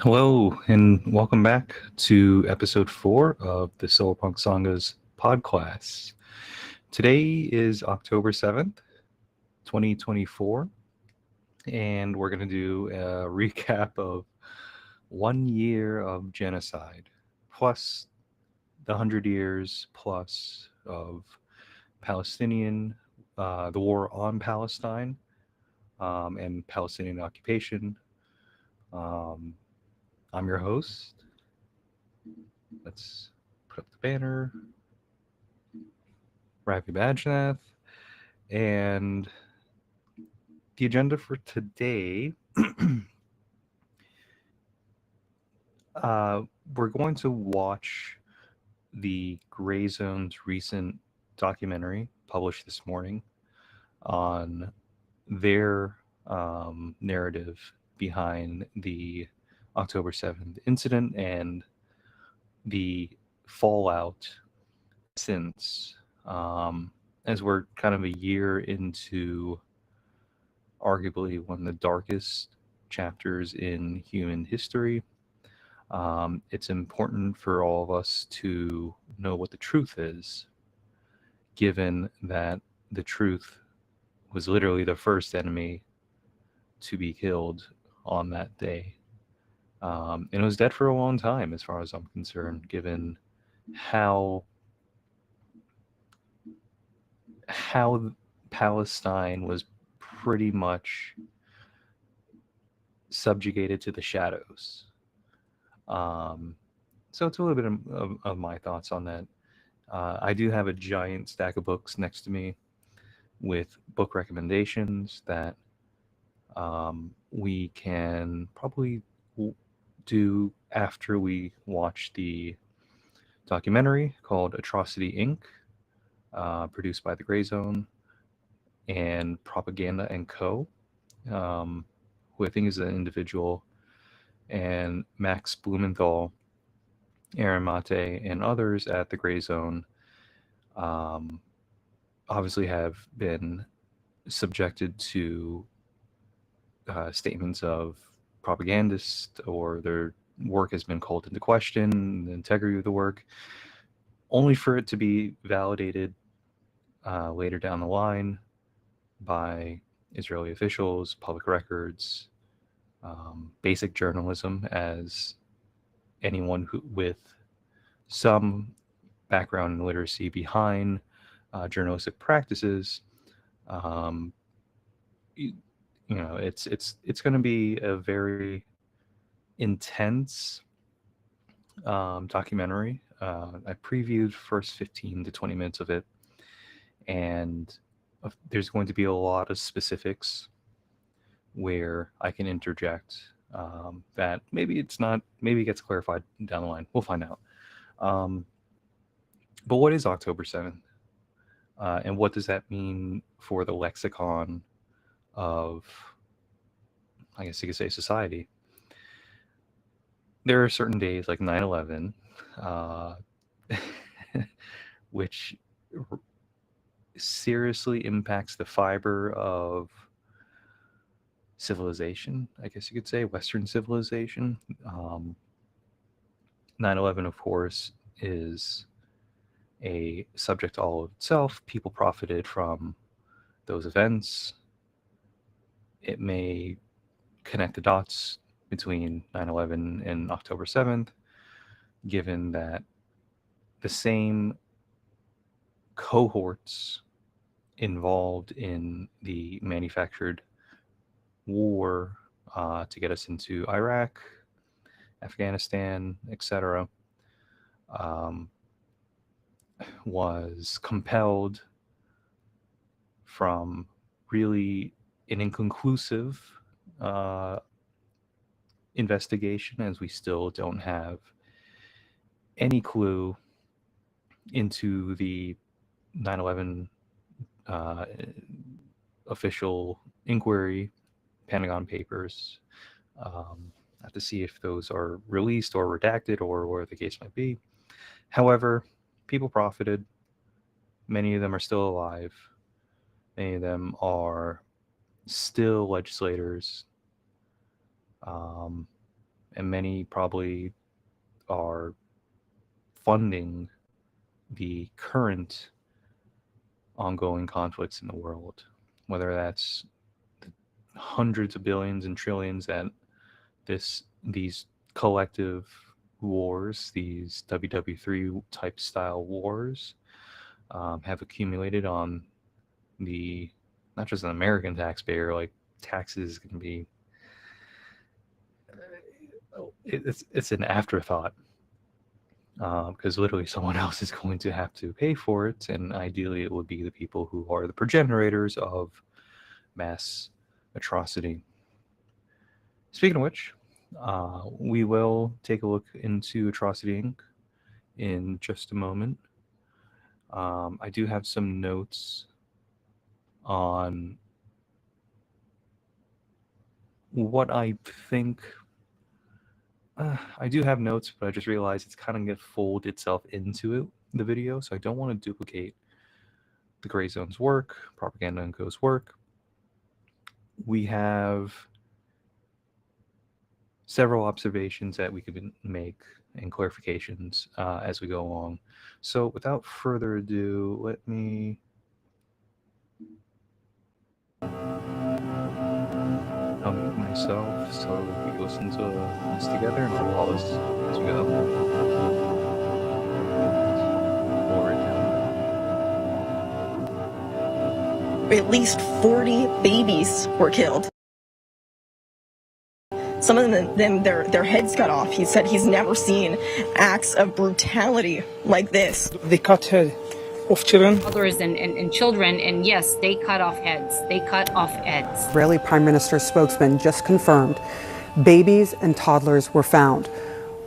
Hello, and welcome back to episode 4 of the Solarpunk Sanga's podcast. Today is October 7th, 2024, and we're going to do a recap of 1 year of genocide, plus the 100 years plus of Palestinian, the war on Palestine, and Palestinian occupation. Um, I'm your host. Let's put up the banner. Ravi Bajnath. And the agenda for today, uh, we're going to watch the Gray Zone's recent documentary published this morning on their narrative behind the October 7th incident and the fallout since, as we're kind of a year into arguably one of the darkest chapters in human history. It's important for all of us to know what the truth is, given that the truth was literally the first enemy to be killed on that day. And it was dead for a long time, as far as I'm concerned, given how how Palestine was pretty much subjugated to the shadows. Um, so it's a little bit of my thoughts on that. I do have a giant stack of books next to me with book recommendations that we can probably do after we watch the documentary called Atrocity Inc., produced by the Gray Zone and Propaganda and Co., who I think is an individual, and Max Blumenthal, Aaron Mate, and others at the Gray Zone um, obviously have been subjected to statements of propagandists, or their work has been called into question, the integrity of the work, only for it to be validated later down the line by Israeli officials, public records, basic journalism, as anyone with some background in literacy behind journalistic practices. Um, it's going to be a very intense documentary. I previewed first 15 to 20 minutes of it, and there's going to be a lot of specifics where I can interject that maybe it gets clarified down the line. We'll find out. Um, but what is October 7th? And what does that mean for the lexicon of, I guess you could say, society? There are certain days like 9/11, uh, which seriously impacts the fiber of civilization, I guess you could say, Western civilization. 9/11, of course, is a subject all of itself. People profited from those events. It may connect the dots between 9/11 and October 7th, given that the same cohorts involved in the manufactured war to get us into Iraq, Afghanistan, etc., um, was compelled from really an inconclusive uh, investigation, as we still don't have any clue into the 9/11 uh, official inquiry, Pentagon Papers. Have to see if those are released or redacted or where the case might be. However, people profited. Many of them are still alive. Many of them are still legislators. Um, and many probably are funding the current ongoing conflicts in the world, whether that's the hundreds of billions and trillions that these collective wars, these WW3 type style wars, have accumulated on the not just an American taxpayer. Like, taxes can be it's an afterthought, because literally someone else is going to have to pay for it, and ideally it would be the people who are the progenitors of mass atrocity. Speaking of which, we will take a look into Atrocity Inc. in just a moment. I do have some notes on what I think. I do have notes, but I just realized it's kind of going to fold itself into the video, so I don't want to duplicate the Gray Zone's work, Propaganda & Co.'s work. We have several observations that we could make and clarifications as we go along. So without further ado, let me unmute myself so we listen to this together, and I'll pause as we go. Or down. At least 40 babies were killed. Some of them, their heads cut off. He said he's never seen acts of brutality like this. They cut head of children. Mothers and children, and yes, they cut off heads. They cut off heads. Israeli Prime Minister's spokesman just confirmed babies and toddlers were found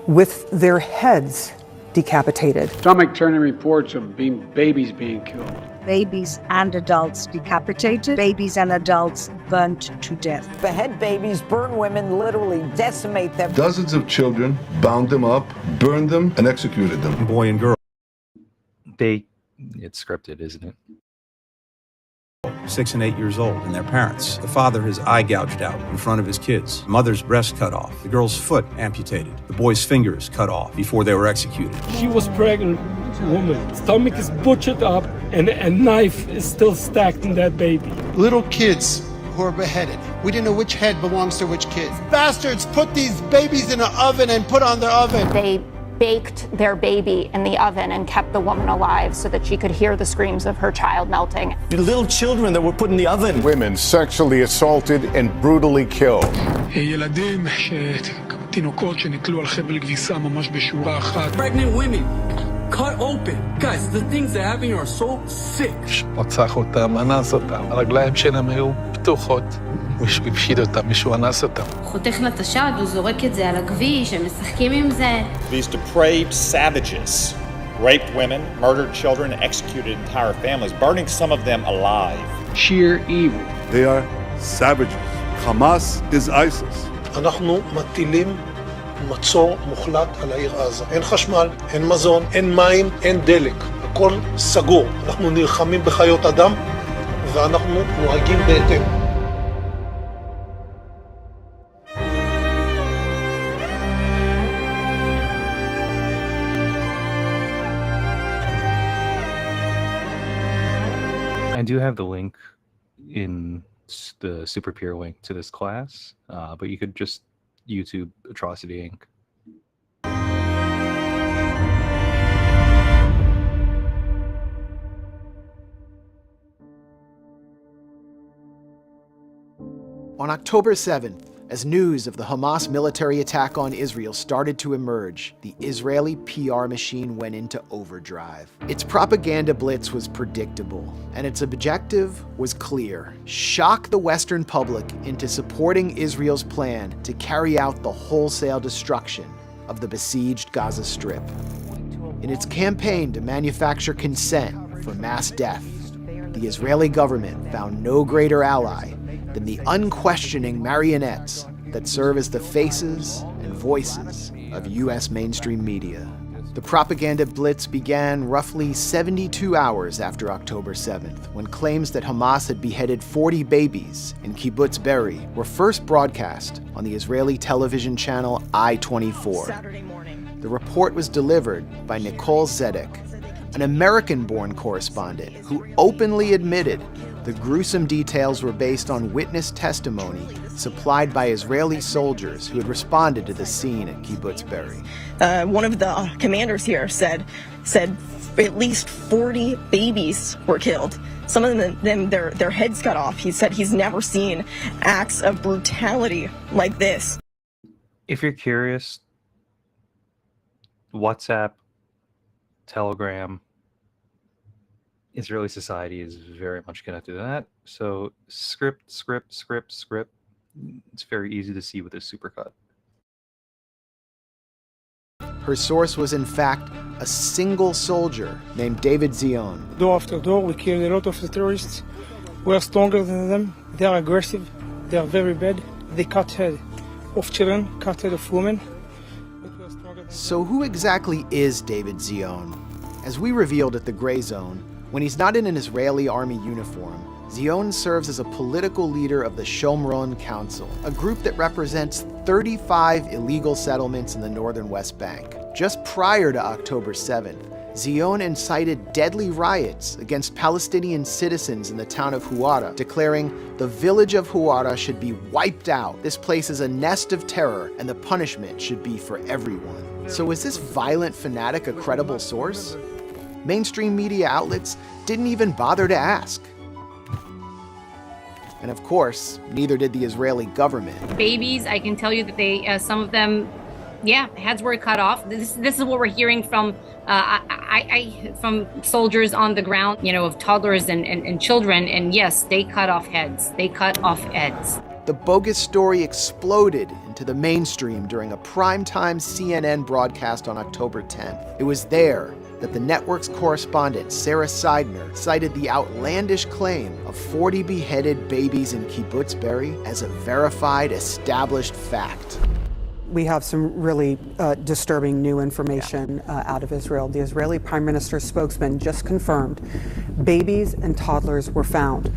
with their heads decapitated. Stomach-turning reports of babies being killed. Babies and adults decapitated, babies and adults burnt to death. Behead babies, burn women, literally decimate them. Dozens of children, bound them up, burned them, and executed them. Boy and girl. It's scripted, isn't it? 6 and 8 years old, and their parents. The father, his eye gouged out in front of his kids. The mother's breast cut off. The girl's foot amputated. The boy's fingers cut off before they were executed. She was pregnant woman. Stomach is butchered up, and a knife is still stacked in that baby. Little kids who are beheaded. We didn't know which head belongs to which kid. Bastards put these babies in an oven and put on their oven. They baked their baby in the oven and kept the woman alive so that she could hear the screams of her child melting. The little children that were put in the oven. Women sexually assaulted and brutally killed. Pregnant women cut open. Guys, the things that happen are so sick. רצח אותם, אנס אותם. הרגליים שלהם היו פתוחות. מישהו הפשיד אותם, מישהו אנס אותם. חותך לתש"ד, הוא זורק את זה על הכביש, הם משחקים עם זה. These depraved savages raped women, murdered children, executed entire families, burning some of them alive. Sheer evil. They are savages. Hamas is ISIS. אנחנו מטילים מצור מוחלט על העיר עזה. אין חשמל, אין מזון, אין מים, אין דלק. הכל סגור. אנחנו נלחמים בחיות אדם ואנחנו נוהגים בהתאם. I do have the link in the super peer link to this class, but you could just YouTube Atrocity Inc. On October 7th, as news of the Hamas military attack on Israel started to emerge, the Israeli PR machine went into overdrive. Its propaganda blitz was predictable, and its objective was clear: shock the Western public into supporting Israel's plan to carry out the wholesale destruction of the besieged Gaza Strip. In its campaign to manufacture consent for mass death, the Israeli government found no greater ally than the unquestioning marionettes that serve as the faces and voices of U.S. mainstream media. The propaganda blitz began roughly 72 hours after October 7th, when claims that Hamas had beheaded 40 babies in Kibbutz Be'eri were first broadcast on the Israeli television channel I-24. Saturday morning. The report was delivered by Nicole Zedek, an American-born correspondent who openly admitted the gruesome details were based on witness testimony supplied by Israeli soldiers who had responded to the scene at Kibbutz Be'eri. One of the commanders here said at least 40 babies were killed. Some of them their heads cut off. He said he's never seen acts of brutality like this. If you're curious, WhatsApp, Telegram, Israeli society is very much connected to that. So script. It's very easy to see with this supercut. Her source was in fact a single soldier named David Zion. Door after door, we killed a lot of the terrorists. We are stronger than them. They are aggressive. They are very bad. They cut head of children, cut head of women. So who exactly is David Zion? As we revealed at the Gray Zone, when he's not in an Israeli army uniform, Zion serves as a political leader of the Shomron Council, a group that represents 35 illegal settlements in the northern West Bank. Just prior to October 7th, Zion incited deadly riots against Palestinian citizens in the town of Huwara, declaring the village of Huwara should be wiped out. This place is a nest of terror, and the punishment should be for everyone. So is this violent fanatic a credible source? Mainstream media outlets didn't even bother to ask. And of course, neither did the Israeli government. Babies, I can tell you that they, some of them, heads were cut off. This is what we're hearing from from soldiers on the ground, of toddlers and children. And yes, they cut off heads. They cut off heads. The bogus story exploded into the mainstream during a primetime CNN broadcast on October 10th. It was there that the network's correspondent, Sarah Seidner, cited the outlandish claim of 40 beheaded babies in Kibbutz Be'eri as a verified, established fact. We have some really disturbing new information out of Israel. The Israeli Prime Minister's spokesman just confirmed babies and toddlers were found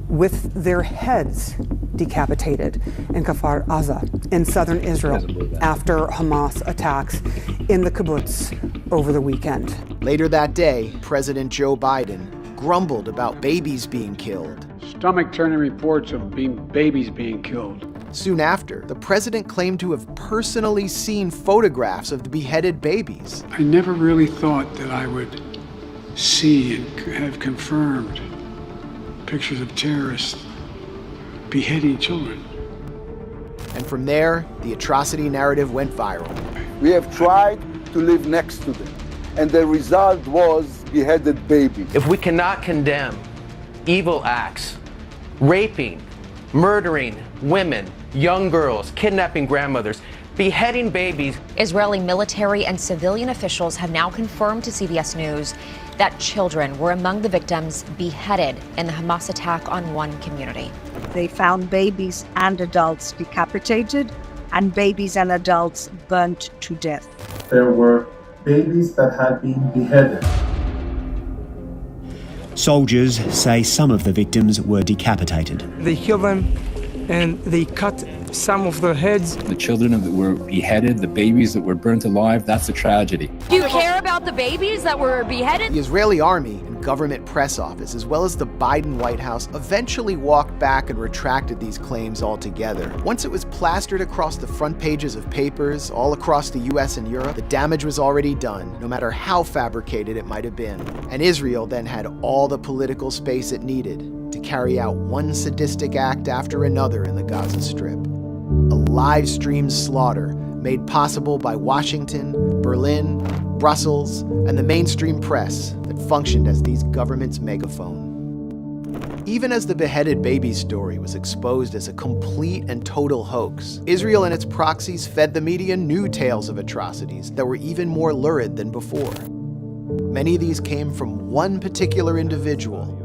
with their heads decapitated in Kfar Aza in southern Israel after Hamas attacks in the kibbutz over the weekend. Later that day, President Joe Biden grumbled about babies being killed. Stomach-turning reports of babies being killed. Soon after, the president claimed to have personally seen photographs of the beheaded babies. I never really thought that I would see and have confirmed pictures of terrorists beheading children. And from there, the atrocity narrative went viral. We have tried to live next to them, and the result was beheaded babies. If we cannot condemn evil acts, raping, murdering women, young girls, kidnapping grandmothers, beheading babies. Israeli military and civilian officials have now confirmed to CBS News that children were among the victims beheaded in the Hamas attack on one community. They found babies and adults decapitated and babies and adults burnt to death. There were babies that had been beheaded. Soldiers say some of the victims were decapitated. They killed them and they cut some of their heads. The children that were beheaded, the babies that were burnt alive, that's a tragedy. Do you care about the babies that were beheaded? The Israeli army and government press office, as well as the Biden White House, eventually walked back and retracted these claims altogether. Once it was plastered across the front pages of papers all across the US and Europe, the damage was already done, no matter how fabricated it might have been. And Israel then had all the political space it needed to carry out one sadistic act after another in the Gaza Strip. A live-streamed slaughter made possible by Washington, Berlin, Brussels, and the mainstream press that functioned as these governments' megaphone. Even as the beheaded baby story was exposed as a complete and total hoax, Israel and its proxies fed the media new tales of atrocities that were even more lurid than before. Many of these came from one particular individual,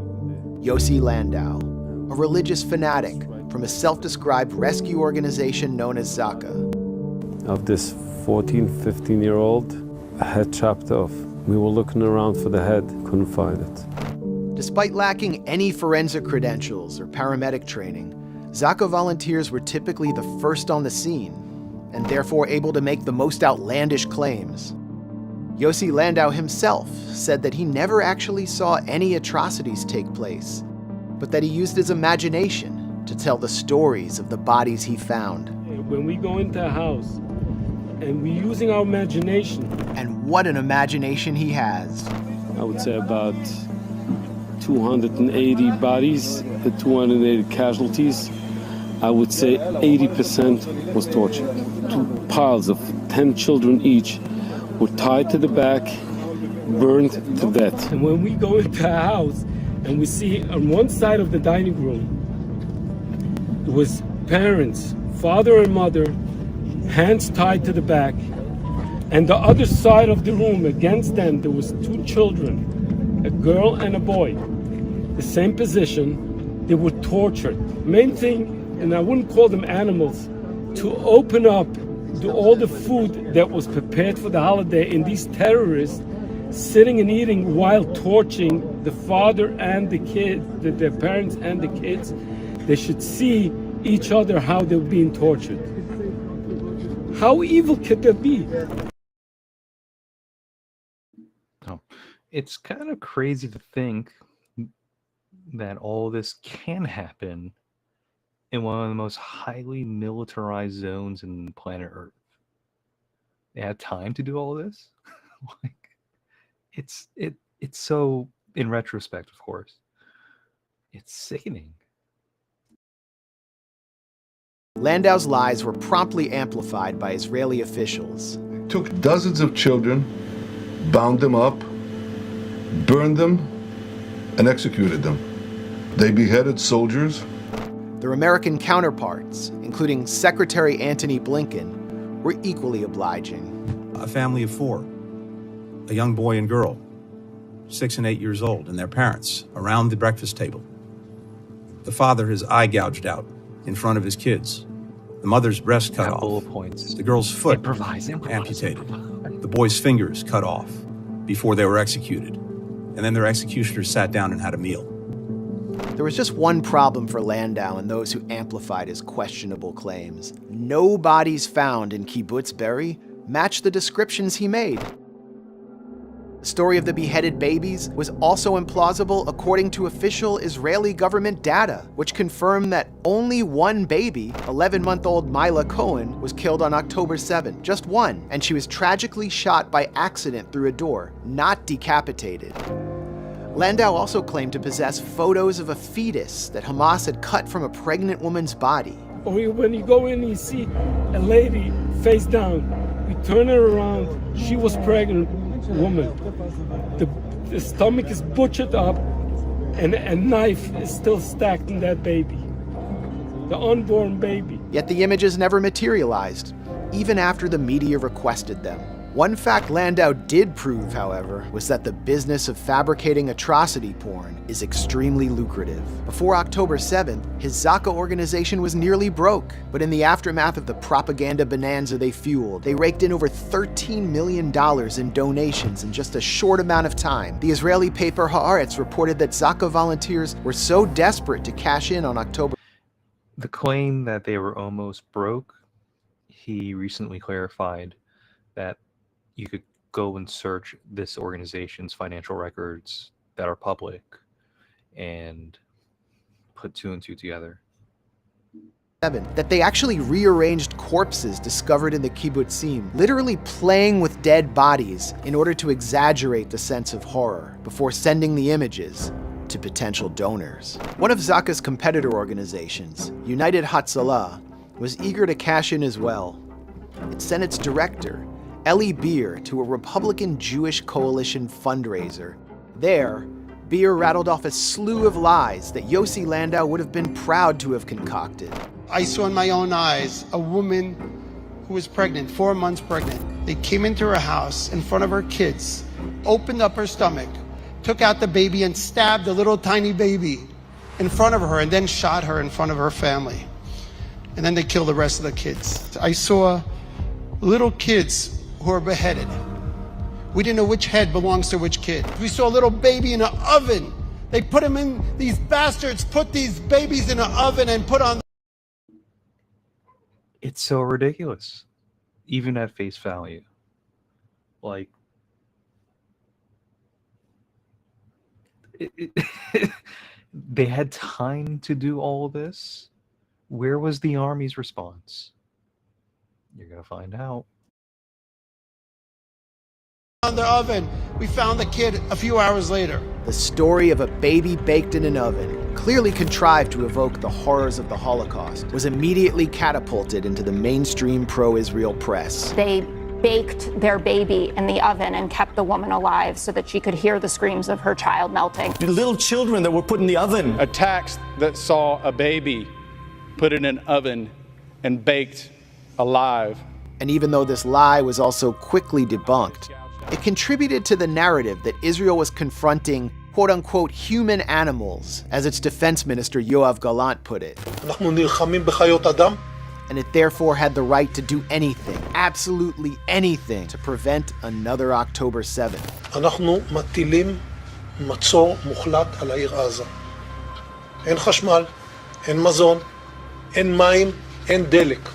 Yossi Landau, a religious fanatic from a self-described rescue organization known as Zaka. Of this 14, 15-year-old head chopped off. We were looking around for the head, couldn't find it. Despite lacking any forensic credentials or paramedic training, Zaka volunteers were typically the first on the scene, and therefore able to make the most outlandish claims. Yossi Landau himself said that he never actually saw any atrocities take place, but that he used his imagination to tell the stories of the bodies he found. When we go into a house and we're using our imagination. And what an imagination he has. I would say about 280 bodies, the 280 casualties. I would say 80% was torture. 2 piles of 10 children each were tied to the back, burned to death. And when we go into a house and we see on one side of the dining room, it was parents, father and mother, hands tied to the back. And the other side of the room, against them, there was 2 children, a girl and a boy. The same position, they were tortured. Main thing, and I wouldn't call them animals, to open up all the food that was prepared for the holiday, and these terrorists sitting and eating while torching the father and the kid, their parents and the kids. They should see each other how they were being tortured. How evil could that be? Oh, it's kind of crazy to think that all this can happen in one of the most highly militarized zones in planet Earth. They had time to do all this. Like, it's so, in retrospect, of course, it's sickening. Landau's lies were promptly amplified by Israeli officials. Took dozens of children, bound them up, burned them, and executed them. They beheaded soldiers. Their American counterparts, including Secretary Antony Blinken, were equally obliging. A family of 4, a young boy and girl, 6 and 8 years old, and their parents around the breakfast table. The father, his eye gouged out in front of his kids. The mother's breast cut off. The girl's foot amputated. The boy's fingers cut off before they were executed. And then their executioners sat down and had a meal. There was just one problem for Landau and those who amplified his questionable claims. No bodies found in Kibbutz Be'eri matched the descriptions he made. The story of the beheaded babies was also implausible according to official Israeli government data, which confirmed that only one baby, 11-month-old Mila Cohen, was killed on October 7, just one, and she was tragically shot by accident through a door, not decapitated. Landau also claimed to possess photos of a fetus that Hamas had cut from a pregnant woman's body. When you go in, you see a lady face down. We turn her around. She was pregnant woman. The stomach is butchered up, and a knife is still stacked in that baby. The unborn baby. Yet the images never materialized, even after the media requested them. One fact Landau did prove, however, was that the business of fabricating atrocity porn is extremely lucrative. Before October 7th, his Zaka organization was nearly broke, but in the aftermath of the propaganda bonanza they fueled, they raked in over $13 million in donations in just a short amount of time. The Israeli paper Haaretz reported that Zaka volunteers were so desperate to cash in on October. The claim that they were almost broke, he recently clarified that you could go and search this organization's financial records that are public and put 2 and 2 together. That they actually rearranged corpses discovered in the kibbutzim, literally playing with dead bodies in order to exaggerate the sense of horror before sending the images to potential donors. One of Zaka's competitor organizations, United Hatzalah, was eager to cash in as well. It sent its director, Eli Beer, to a Republican Jewish coalition fundraiser. There, Beer rattled off a slew of lies that Yossi Landau would have been proud to have concocted. I saw in my own eyes a woman who was pregnant, 4 months pregnant. They came into her house in front of her kids, opened up her stomach, took out the baby and stabbed the little tiny baby in front of her, and then shot her in front of her family. And then they killed the rest of the kids. I saw little kids who were beheaded. We didn't know which head belongs to which kid. We saw a little baby in an oven. They put him in, these bastards put these babies in an oven and put on. It's so ridiculous, even at face value. Like, they had time to do all this. Where was the army's response? You're gonna find out. On the oven. We found the kid a few hours later. The story of a baby baked in an oven, clearly contrived to evoke the horrors of the Holocaust, was immediately catapulted into the mainstream pro-Israel press. They baked their baby in the oven and kept the woman alive so that she could hear the screams of her child melting. The little children that were put in the oven. Attacks that saw a baby put in an oven and baked alive. And even though this lie was also quickly debunked, it contributed to the narrative that Israel was confronting quote-unquote human animals, as its defense minister Yoav Gallant put it. And it therefore had the right to do anything, absolutely anything, to prevent another October 7th. אנחנו מטילים מצור מוחלט על העיר עזה. אין חשמל, אין מזון, אין מים, אין דלק.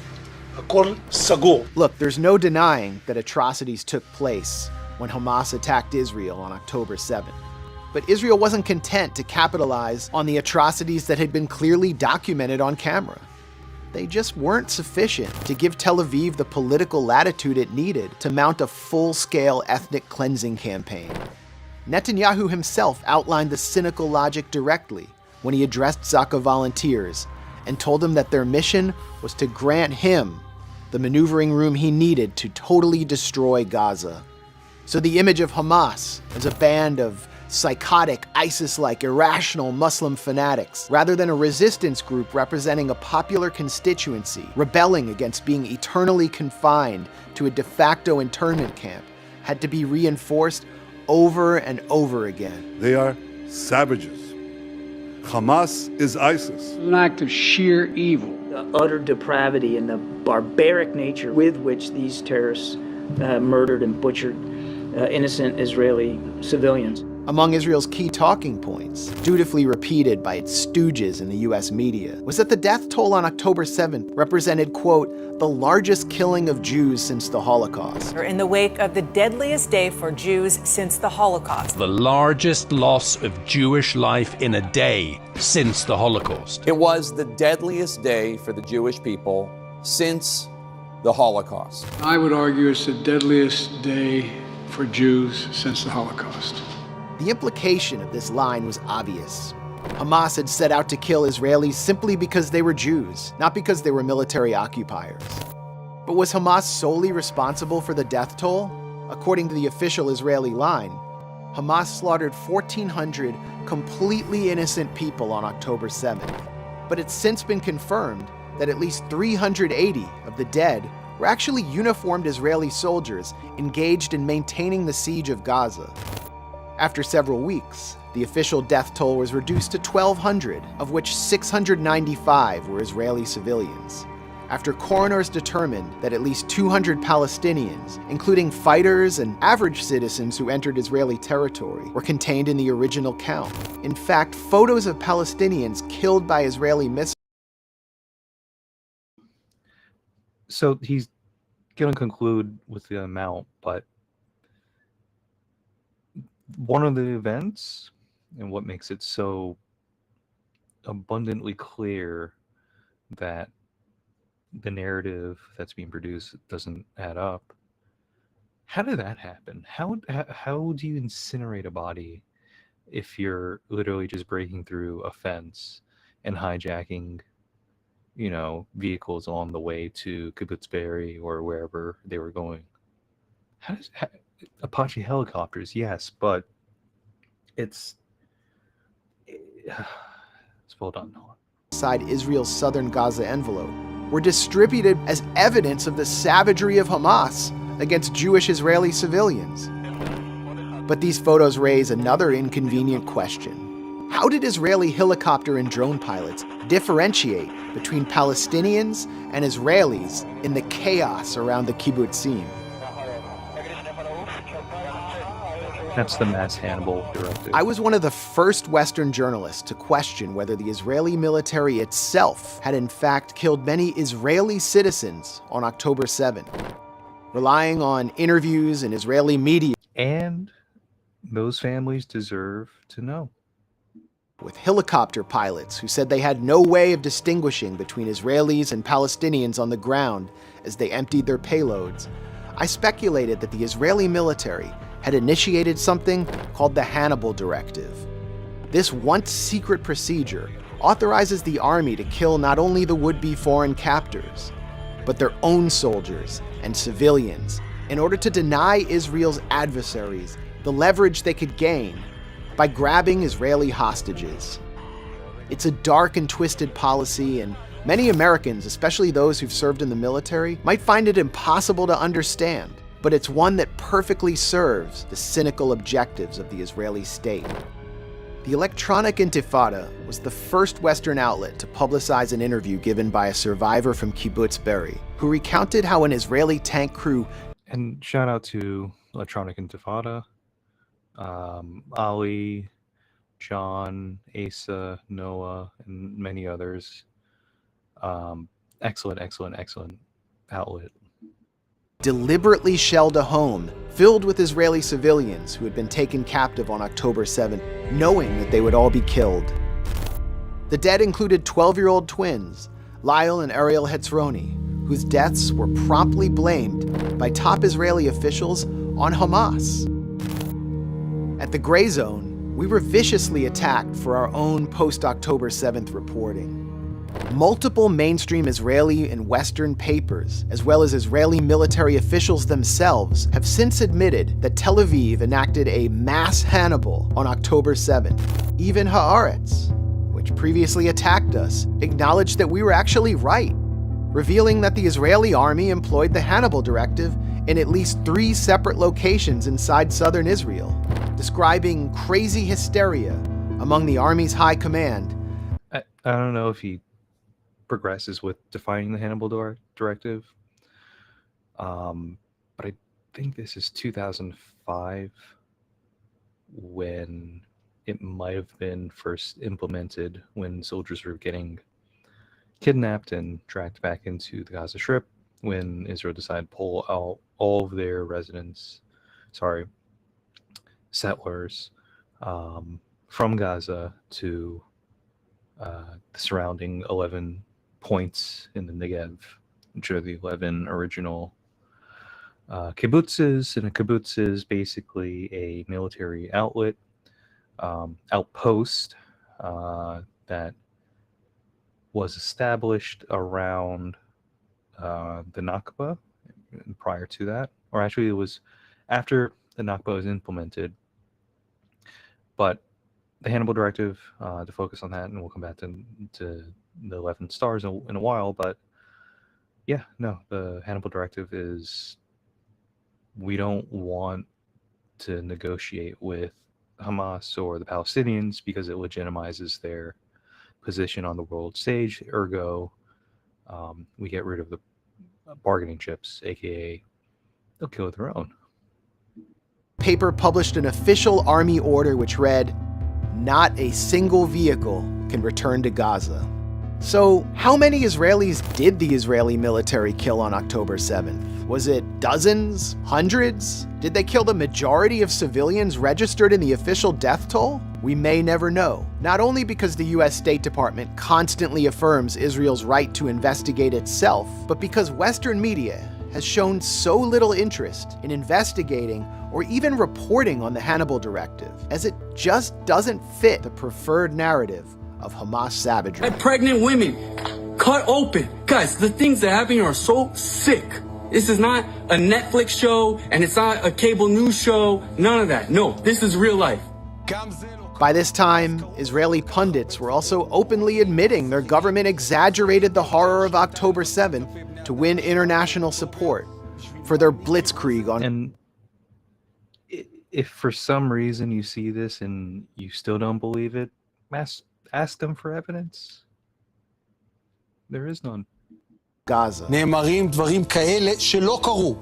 הכל סגור. Look, there's no denying that atrocities took place when Hamas attacked Israel on October 7th. But Israel wasn't content to capitalize on the atrocities that had been clearly documented on camera. They just weren't sufficient to give Tel Aviv the political latitude it needed to mount a full-scale ethnic cleansing campaign. Netanyahu himself outlined the cynical logic directly when he addressed Zaka volunteers and told them that their mission was to grant him the maneuvering room he needed to totally destroy Gaza. So the image of Hamas as a band of psychotic, ISIS-like, irrational Muslim fanatics, rather than a resistance group representing a popular constituency, rebelling against being eternally confined to a de facto internment camp, had to be reinforced over and over again. They are savages. Hamas is ISIS. An act of sheer evil. The utter depravity and the barbaric nature with which these terrorists murdered and butchered innocent Israeli civilians. Among Israel's key talking points, dutifully repeated by its stooges in the US media, was that the death toll on October 7th represented, quote, the largest killing of Jews since the Holocaust. In the wake of the deadliest day for Jews since the Holocaust. The largest loss of Jewish life in a day since the Holocaust. It was the deadliest day for the Jewish people since the Holocaust. I would argue it's the deadliest day for Jews since the Holocaust. The implication of this line was obvious. Hamas had set out to kill Israelis simply because they were Jews, not because they were military occupiers. But was Hamas solely responsible for the death toll? According to the official Israeli line, Hamas slaughtered 1,400 completely innocent people on October 7th. But it's since been confirmed that at least 380 of the dead were actually uniformed Israeli soldiers engaged in maintaining the siege of Gaza. After several weeks, the official death toll was reduced to 1,200, of which 695 were Israeli civilians, after coroners determined that at least 200 Palestinians, including fighters and average citizens who entered Israeli territory, were contained in the original count. In fact, photos of Palestinians killed by Israeli missiles. So he's going to conclude with the amount, but one of the events, and what makes it so abundantly clear that the narrative that's being produced doesn't add up. How did that happen? How do you incinerate a body if you're literally just breaking through a fence and hijacking, vehicles on the way to Kibbutz Be'eri or wherever they were going? Apache helicopters, yes, but it's well done. Inside Israel's southern Gaza envelope were distributed as evidence of the savagery of Hamas against Jewish Israeli civilians. But these photos raise another inconvenient question. How did Israeli helicopter and drone pilots differentiate between Palestinians and Israelis in the chaos around the kibbutzim? That's the mass Hannibal directive. I was one of the first Western journalists to question whether the Israeli military itself had in fact killed many Israeli citizens on October 7, relying on interviews in Israeli media. And those families deserve to know. With helicopter pilots who said they had no way of distinguishing between Israelis and Palestinians on the ground as they emptied their payloads, I speculated that the Israeli military had initiated something called the Hannibal Directive. This once secret procedure authorizes the army to kill not only the would-be foreign captors, but their own soldiers and civilians in order to deny Israel's adversaries the leverage they could gain by grabbing Israeli hostages. It's a dark and twisted policy, and many Americans, especially those who've served in the military, might find it impossible to understand, but it's one that perfectly serves the cynical objectives of the Israeli state. The Electronic Intifada was the first Western outlet to publicize an interview given by a survivor from Kibbutz Be'eri, who recounted how an Israeli tank crew... And shout out to Electronic Intifada, Ali, John, Asa, Noah, and many others. Excellent outlet. Deliberately shelled a home filled with Israeli civilians who had been taken captive on October 7th, knowing that they would all be killed. The dead included 12-year-old twins, Lyle and Ariel Hetzroni, whose deaths were promptly blamed by top Israeli officials on Hamas. At the Gray Zone, we were viciously attacked for our own post-October 7th reporting. Multiple mainstream Israeli and Western papers, as well as Israeli military officials themselves, have since admitted that Tel Aviv enacted a mass Hannibal on October 7th. Even Haaretz, which previously attacked us, acknowledged that we were actually right, revealing that the Israeli army employed the Hannibal Directive in at least 3 separate locations inside southern Israel, describing crazy hysteria among the army's high command. I don't know if he progresses with defining the Hannibal Directive, but I think this is 2005 when it might have been first implemented, when soldiers were getting kidnapped and tracked back into the Gaza Strip, when Israel decided to pull out all of their settlers from Gaza to the surrounding 11 points in the Negev, which are the 11 original kibbutzes. And a kibbutz is basically a military outlet, outpost that was established around the Nakba. Prior to that, or actually it was after the Nakba was implemented, but the Hannibal Directive, to focus on that, and we'll come back to the 11 stars in a while, but yeah, no, the Hannibal Directive is, we don't want to negotiate with Hamas or the Palestinians because it legitimizes their position on the world stage, ergo we get rid of the bargaining chips, aka they'll kill their own. Paper published an official army order which read, "Not a single vehicle can return to Gaza." So, how many Israelis did the Israeli military kill on October 7th? Was it dozens? Hundreds? Did they kill the majority of civilians registered in the official death toll? We may never know. Not only because the US State Department constantly affirms Israel's right to investigate itself, but because Western media has shown so little interest in investigating or even reporting on the Hannibal Directive, as it just doesn't fit the preferred narrative of Hamas savagery. And pregnant women cut open. Guys, the things that happen are so sick. This is not a Netflix show, and it's not a cable news show. None of that. No, this is real life. By this time, Israeli pundits were also openly admitting their government exaggerated the horror of October 7th to win international support for their blitzkrieg on... And if for some reason you see this and you still don't believe it, ask them for evidence. There is none. Gaza. נאמרים דברים כאלה שלא קרו.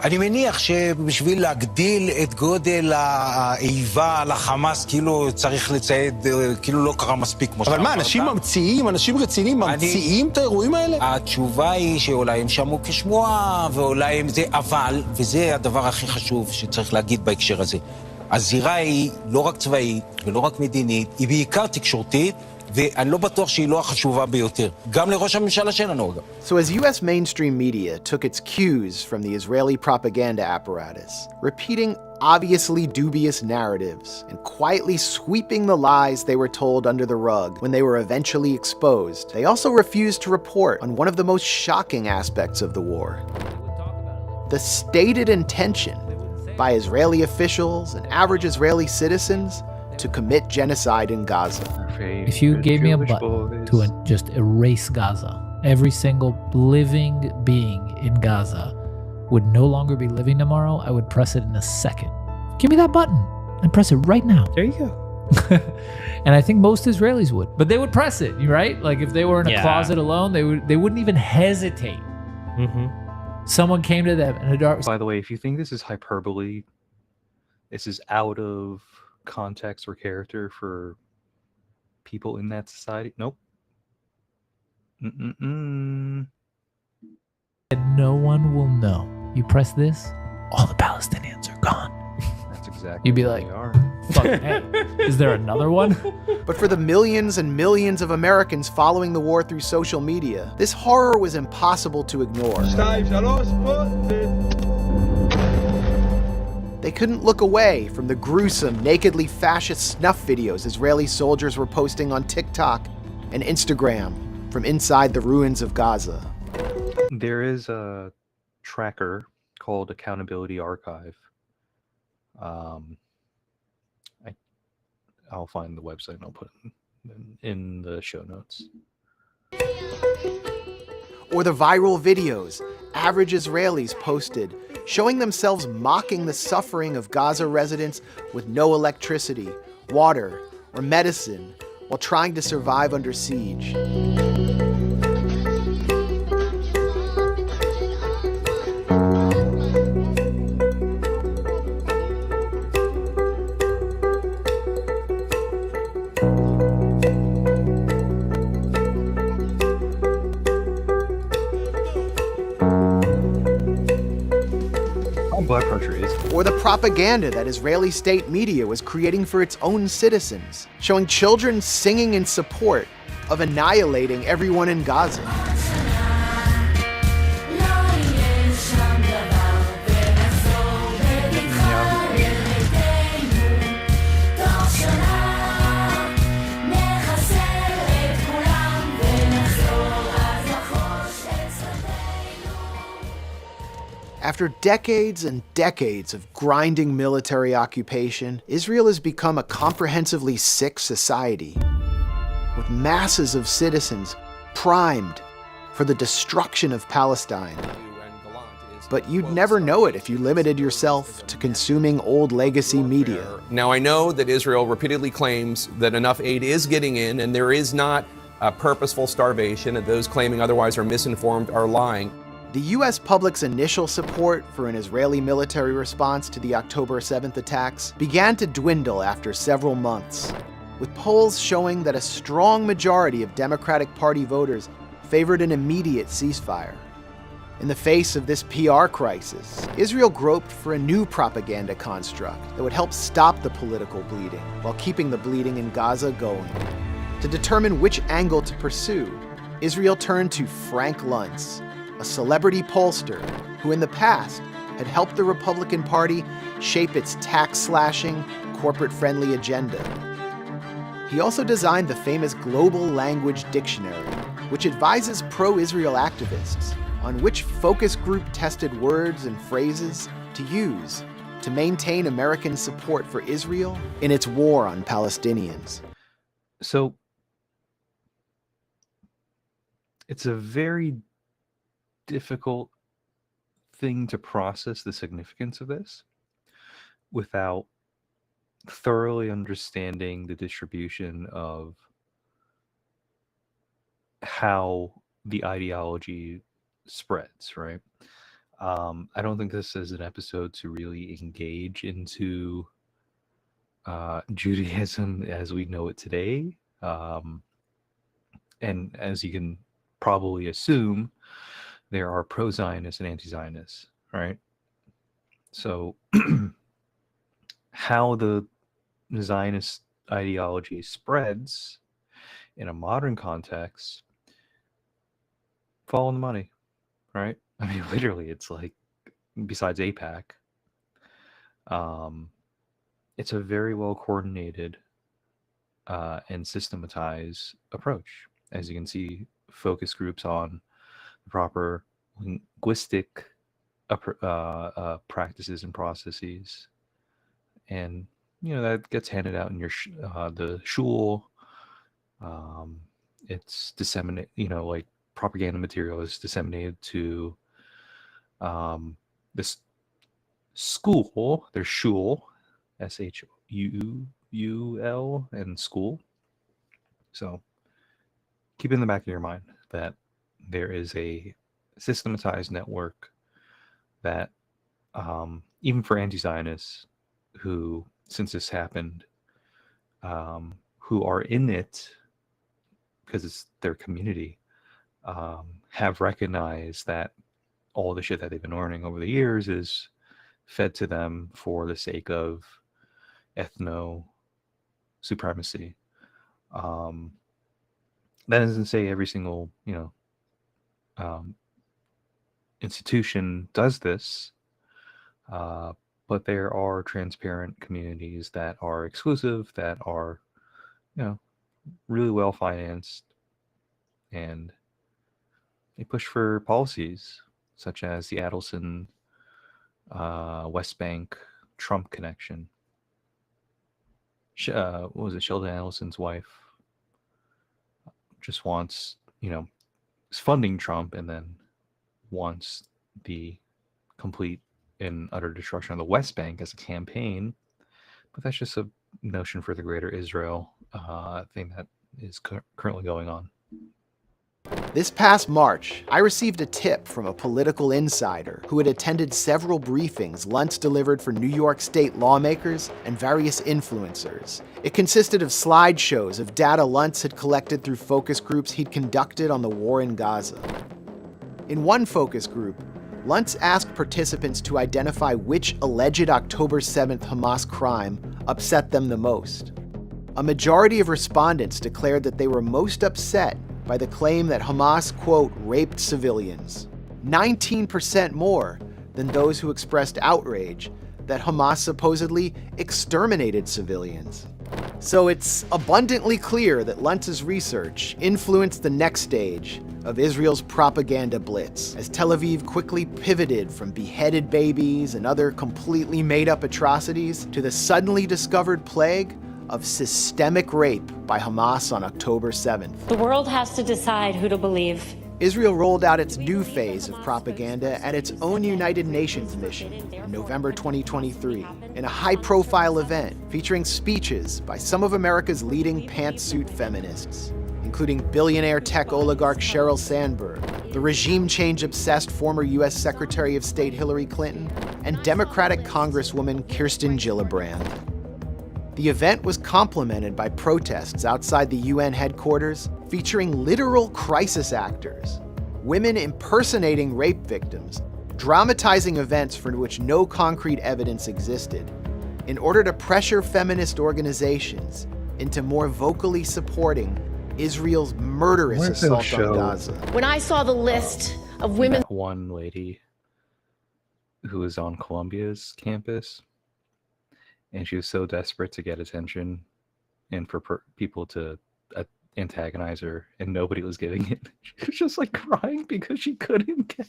אני מניח שבשביל להגדיל את גודל האיבה לחמאס, כאילו צריך לצייד, כאילו לא קרה מספיק כמו שאמרת. אבל מה, אנשים ממציאים, אנשים רציניים ממציאים את האירועים האלה? התשובה היא שאולי הם שמעו כשמועה, ואולי הם זה, אבל, וזה הדבר הכי חשוב שצריך להגיד בהקשר הזה, הזירה היא לא רק צבאית ולא רק מדינית, היא בעיקר תקשורתית, ואני לא בטוח שהיא לא החשובה ביותר. גם לראש הממשלה שלנו, אגב. So as US mainstream media took its cues from the Israeli propaganda apparatus, repeating obviously dubious narratives and quietly sweeping the lies they were told under the rug when they were eventually exposed, they also refused to report on one of the most shocking aspects of the war. The stated intention by Israeli officials and average Israeli citizens to commit genocide in Gaza. If you gave me a button to just erase Gaza, every single living being in Gaza would no longer be living tomorrow, I would press it in a second. Give me that button and press it right now. There you go. And I think most Israelis would, but they would press it, right? Like if they were in a closet alone, they wouldn't even hesitate. Someone came to them in a dark. By the way, if you think this is hyperbole, this is out of context or character for people in that society. Nope. And no one will know. You press this, all the Palestinians are gone. That's exactly. You'd be like, fuck, hey, is there another one? But for the millions and millions of Americans following the war through social media, this horror was impossible to ignore. They couldn't look away from the gruesome, nakedly fascist snuff videos Israeli soldiers were posting on TikTok and Instagram from inside the ruins of Gaza. There is a tracker called Accountability Archive. I'll find the website and I'll put it in the show notes. Or the viral videos average Israelis posted showing themselves mocking the suffering of Gaza residents with no electricity, water, or medicine while trying to survive under siege. Blood pressure is. Or the propaganda that Israeli state media was creating for its own citizens, showing children singing in support of annihilating everyone in Gaza. After decades and decades of grinding military occupation, Israel has become a comprehensively sick society, with masses of citizens primed for the destruction of Palestine. But you'd never know it if you limited yourself to consuming old legacy media. Now, I know that Israel repeatedly claims that enough aid is getting in, and there is not a purposeful starvation, and those claiming otherwise are misinformed are lying. The US public's initial support for an Israeli military response to the October 7th attacks began to dwindle after several months, with polls showing that a strong majority of Democratic Party voters favored an immediate ceasefire. In the face of this PR crisis, Israel groped for a new propaganda construct that would help stop the political bleeding while keeping the bleeding in Gaza going. To determine which angle to pursue, Israel turned to Frank Luntz, a celebrity pollster who in the past had helped the Republican Party shape its tax-slashing, corporate-friendly agenda. He also designed the famous Global Language Dictionary, which advises pro-Israel activists on which focus group-tested words and phrases to use to maintain American support for Israel in its war on Palestinians. So, it's a very difficult thing to process the significance of this without thoroughly understanding the distribution of how the ideology spreads, right? I don't think this is an episode to really engage into Judaism as we know it today. And as you can probably assume, there are pro-Zionists and anti-Zionists, right? So how the Zionist ideology spreads in a modern context, follow the money, right? I mean, literally, it's like, besides AIPAC, it's a very well coordinated and systematized approach. As you can see, focus groups on the proper linguistic practices and processes, and that gets handed out in your the shul. It's disseminated, like propaganda material is disseminated to this school. There's shul, SHUUL, and school. So keep in the back of your mind that there is a systematized network that even for anti-Zionists who, since this happened, who are in it because it's their community, have recognized that all the shit that they've been learning over the years is fed to them for the sake of ethno supremacy. That doesn't say every single institution does this, but there are transparent communities that are exclusive, that are really well financed, and they push for policies such as the Adelson West Bank Trump connection. What was it? Sheldon Adelson's wife just wants, is funding Trump and then wants the complete and utter destruction of the West Bank as a campaign. But that's just a notion for the greater Israel thing that is currently going on. This past March, I received a tip from a political insider who had attended several briefings Luntz delivered for New York State lawmakers and various influencers. It consisted of slideshows of data Luntz had collected through focus groups he'd conducted on the war in Gaza. In one focus group, Luntz asked participants to identify which alleged October 7th Hamas crime upset them the most. A majority of respondents declared that they were most upset by the claim that Hamas, quote, raped civilians, 19% more than those who expressed outrage that Hamas supposedly exterminated civilians. So it's abundantly clear that Luntz's research influenced the next stage of Israel's propaganda blitz, as Tel Aviv quickly pivoted from beheaded babies and other completely made-up atrocities to the suddenly discovered plague of systemic rape by Hamas on October 7th. The world has to decide who to believe. Israel rolled out its new phase of propaganda at its own United Nations mission in November 2023, in a high-profile event featuring speeches by some of America's leading pantsuit feminists, including billionaire tech oligarch Sheryl Sandberg, the regime change-obsessed former U.S. Secretary of State Hillary Clinton, and Democratic Congresswoman Kirsten Gillibrand. The event was complemented by protests outside the UN headquarters featuring literal crisis actors, women impersonating rape victims, dramatizing events for which no concrete evidence existed, in order to pressure feminist organizations into more vocally supporting Israel's murderous assault on Gaza. When I saw the list of women... That one lady who was on Columbia's campus, and she was so desperate to get attention and for people to antagonize her, and nobody was giving it. She was just like crying because she couldn't get.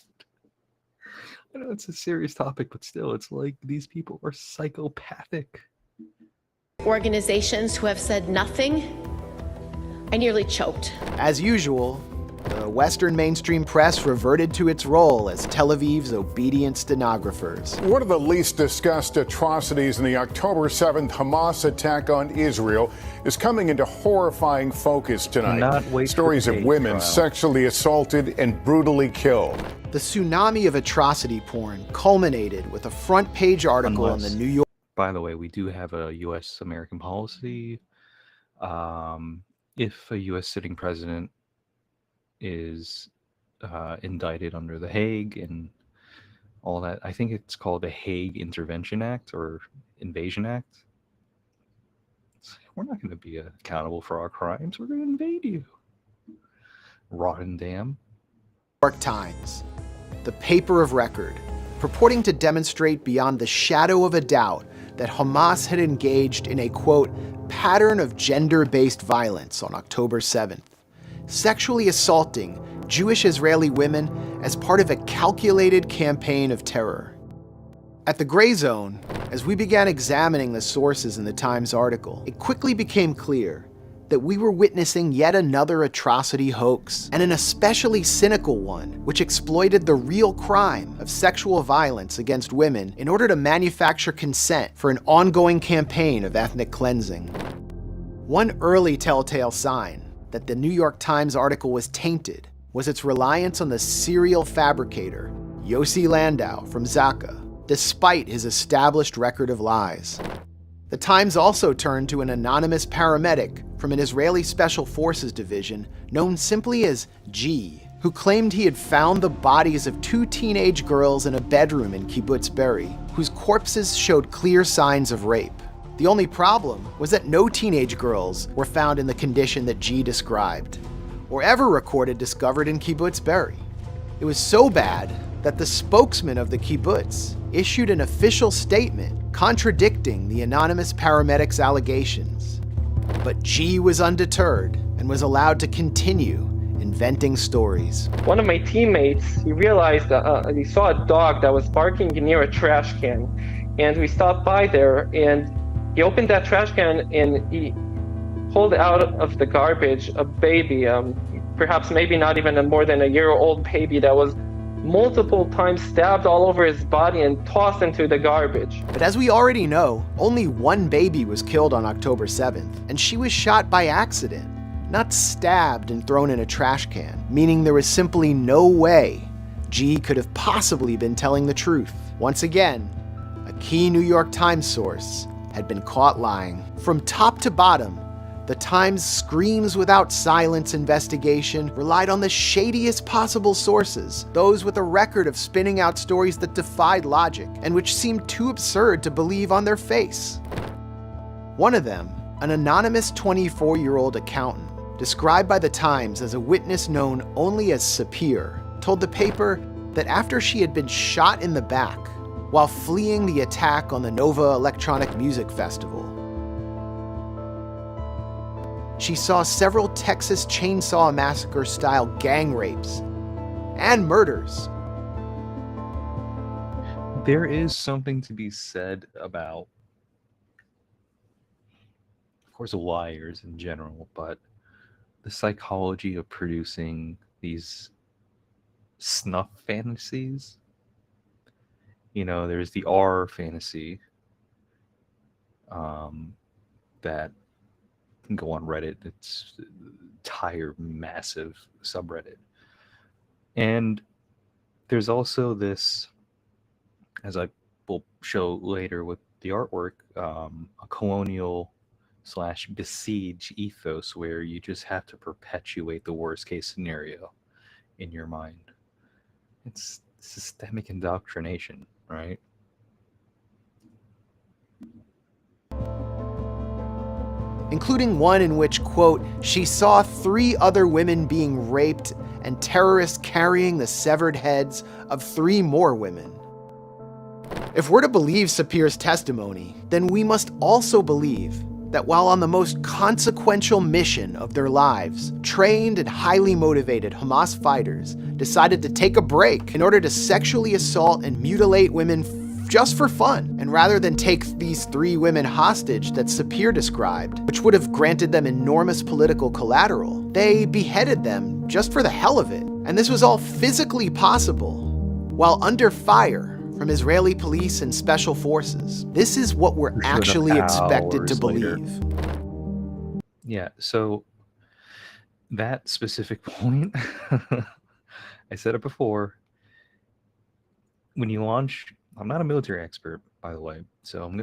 I know it's a serious topic, but still, it's like these people are psychopathic. Organizations who have said nothing, I nearly choked. As usual, the Western mainstream press reverted to its role as Tel Aviv's obedient stenographers. One of the least discussed atrocities in the October 7th Hamas attack on Israel is coming into horrifying focus tonight. Stories of women sexually assaulted and brutally killed. The tsunami of atrocity porn culminated with a front-page article in the New York. By the way, we do have a U.S.-American policy. If a U.S. sitting president is indicted under the Hague and all that, I think it's called the Hague Intervention Act or Invasion Act. We're not going to be accountable for our crimes. We're going to invade you. Rotterdam. York Times, the paper of record, purporting to demonstrate beyond the shadow of a doubt that Hamas had engaged in a, quote, pattern of gender-based violence on October 7th, sexually assaulting Jewish Israeli women as part of a calculated campaign of terror. At the Gray Zone, as we began examining the sources in the Times article, it quickly became clear that we were witnessing yet another atrocity hoax, and an especially cynical one, which exploited the real crime of sexual violence against women in order to manufacture consent for an ongoing campaign of ethnic cleansing. One early telltale sign that the New York Times article was tainted was its reliance on the serial fabricator, Yossi Landau from Zaka, despite his established record of lies. The Times also turned to an anonymous paramedic from an Israeli Special Forces division known simply as G, who claimed he had found the bodies of 2 teenage girls in a bedroom in Kibbutz Be'eri, whose corpses showed clear signs of rape. The only problem was that no teenage girls were found in the condition that G described, or ever recorded discovered in Kibbutz Be'eri. It was so bad that the spokesman of the kibbutz issued an official statement contradicting the anonymous paramedic's allegations. But G was undeterred and was allowed to continue inventing stories. One of my teammates, he realized that he saw a dog that was barking near a trash can, and we stopped by there, and he opened that trash can and he pulled out of the garbage a baby, perhaps maybe not even more than a year-old baby that was multiple times stabbed all over his body and tossed into the garbage. But as we already know, only one baby was killed on October 7th, and she was shot by accident, not stabbed and thrown in a trash can, meaning there was simply no way G could have possibly been telling the truth. Once again, a key New York Times source had been caught lying. From top to bottom, the Times' screams without silence investigation relied on the shadiest possible sources, those with a record of spinning out stories that defied logic and which seemed too absurd to believe on their face. One of them, an anonymous 24-year-old accountant, described by the Times as a witness known only as Sapir, told the paper that after she had been shot in the back while fleeing the attack on the Nova Electronic Music Festival, she saw several Texas Chainsaw Massacre-style gang rapes and murders. There is something to be said about, of course, liars in general, but the psychology of producing these snuff fantasies. You know, there's the R fantasy that can go on Reddit. It's an entire massive subreddit. And there's also this, as I will show later with the artwork, a colonial / besiege ethos where you just have to perpetuate the worst case scenario in your mind. It's systemic indoctrination, right? Including one in which, quote, she saw 3 other women being raped and terrorists carrying the severed heads of 3 more women. If we're to believe Sapir's testimony, then we must also believe that while on the most consequential mission of their lives, trained and highly motivated Hamas fighters decided to take a break in order to sexually assault and mutilate women just for fun, and rather than take these 3 women hostage that Sapir described, which would have granted them enormous political collateral, they beheaded them just for the hell of it. And this was all physically possible while under fire from Israeli police and special forces. This is what we're actually expected to believe. Yeah, so that specific point, I said it before, when you launch, I'm not a military expert, by the way, so I'm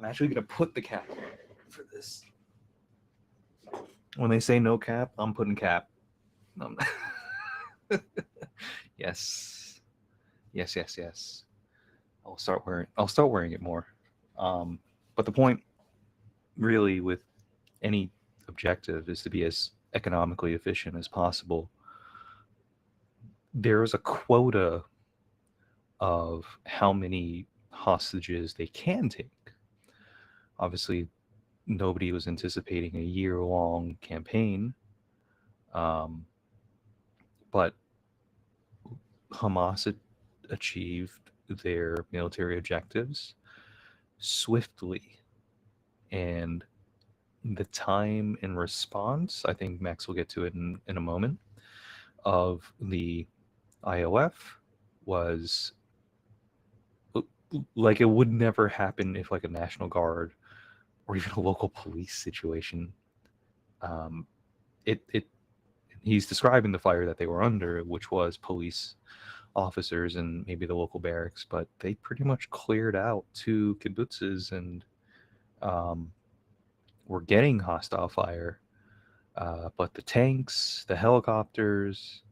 actually gonna put the cap on for this. When they say no cap, I'm putting cap. Um, yes, yes. I'll start wearing it more. But the point, really, with any objective is to be as economically efficient as possible. There is a quota of how many hostages they can take. Obviously, nobody was anticipating a year-long campaign, but Hamas achieved their military objectives swiftly, and the time in response, I think Max will get to it in a moment, of the IOF was like it would never happen if like a National Guard or even a local police situation. He's describing the fire that they were under, which was police officers and maybe the local barracks, but they pretty much cleared out 2 kibbutzes and were getting hostile fire. But the tanks, the helicopters,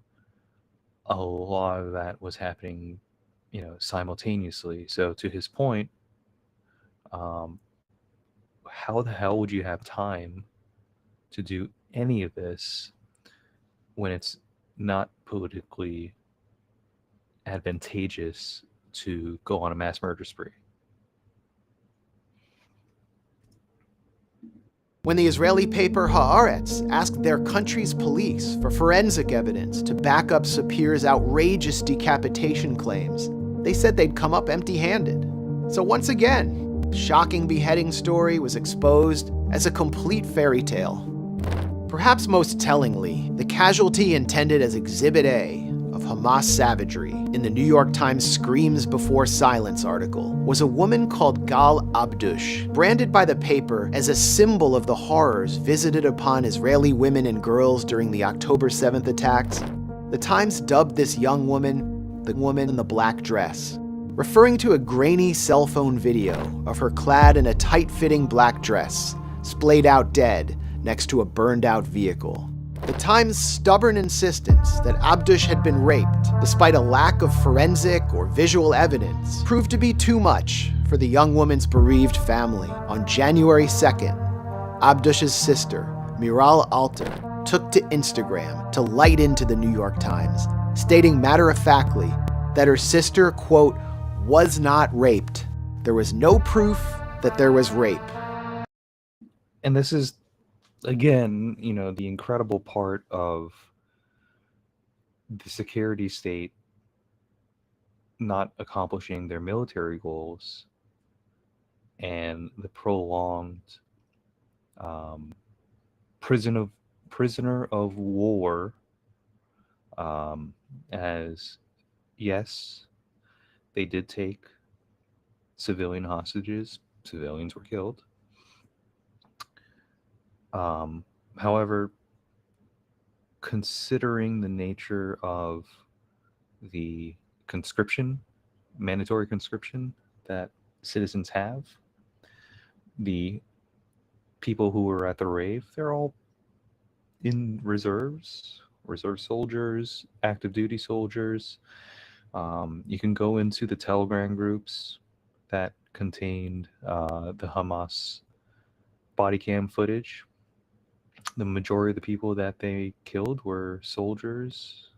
a lot of that was happening, simultaneously. So to his point, how the hell would you have time to do any of this when it's not politically advantageous to go on a mass murder spree? When the Israeli paper Haaretz asked their country's police for forensic evidence to back up Sapir's outrageous decapitation claims, they said they'd come up empty-handed. So once again, the shocking beheading story was exposed as a complete fairy tale. Perhaps most tellingly, the casualty intended as Exhibit A of Hamas savagery in the New York Times Screams Before Silence article was a woman called Gal Abdush, branded by the paper as a symbol of the horrors visited upon Israeli women and girls during the October 7th attacks. The Times dubbed this young woman the woman in the black dress, referring to a grainy cell phone video of her clad in a tight-fitting black dress, splayed out dead next to a burned-out vehicle. The Times' stubborn insistence that Abdush had been raped, despite a lack of forensic or visual evidence, proved to be too much for the young woman's bereaved family. On January 2nd, Abdush's sister, Miral Alter, took to Instagram to light into the New York Times, stating matter-of-factly that her sister, quote, was not raped. There was no proof that there was rape. And this is, again, the incredible part of the security state not accomplishing their military goals and the prolonged prisoner of war, as yes, they did take civilian hostages. Civilians were killed. However, considering the nature of the mandatory conscription that citizens have, the people who were at the rave, they're all in reserve soldiers, active duty soldiers. You can go into the Telegram groups that contained the Hamas body cam footage. The majority of the people that they killed were soldiers,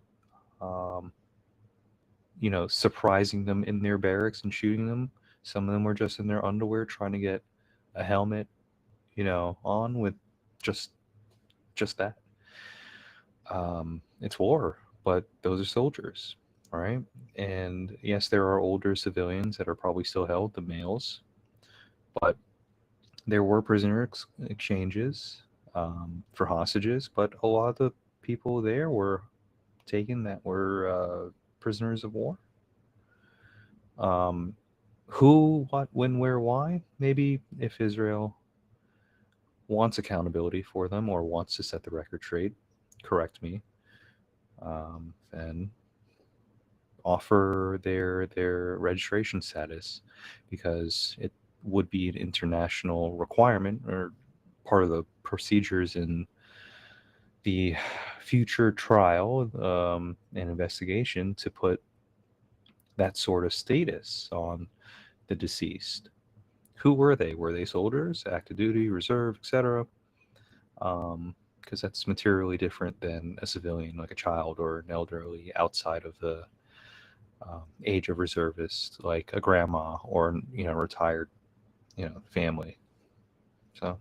surprising them in their barracks and shooting them. Some of them were just in their underwear trying to get a helmet, on with just that. It's war, but those are soldiers, right? And yes, there are older civilians that are probably still held, the males, but there were prisoner exchanges for hostages, but a lot of the people there were taken that were prisoners of war. Who, what, when, where, why? Maybe if Israel wants accountability for them or wants to set the record straight, correct me, then offer their registration status, because it would be an international requirement or part of the procedures in the future trial and investigation to put that sort of status on the deceased. Who were they? Were they soldiers, active duty, reserve, etc.? Because that's materially different than a civilian, like a child or an elderly outside of the age of reservist, like a grandma or retired family. So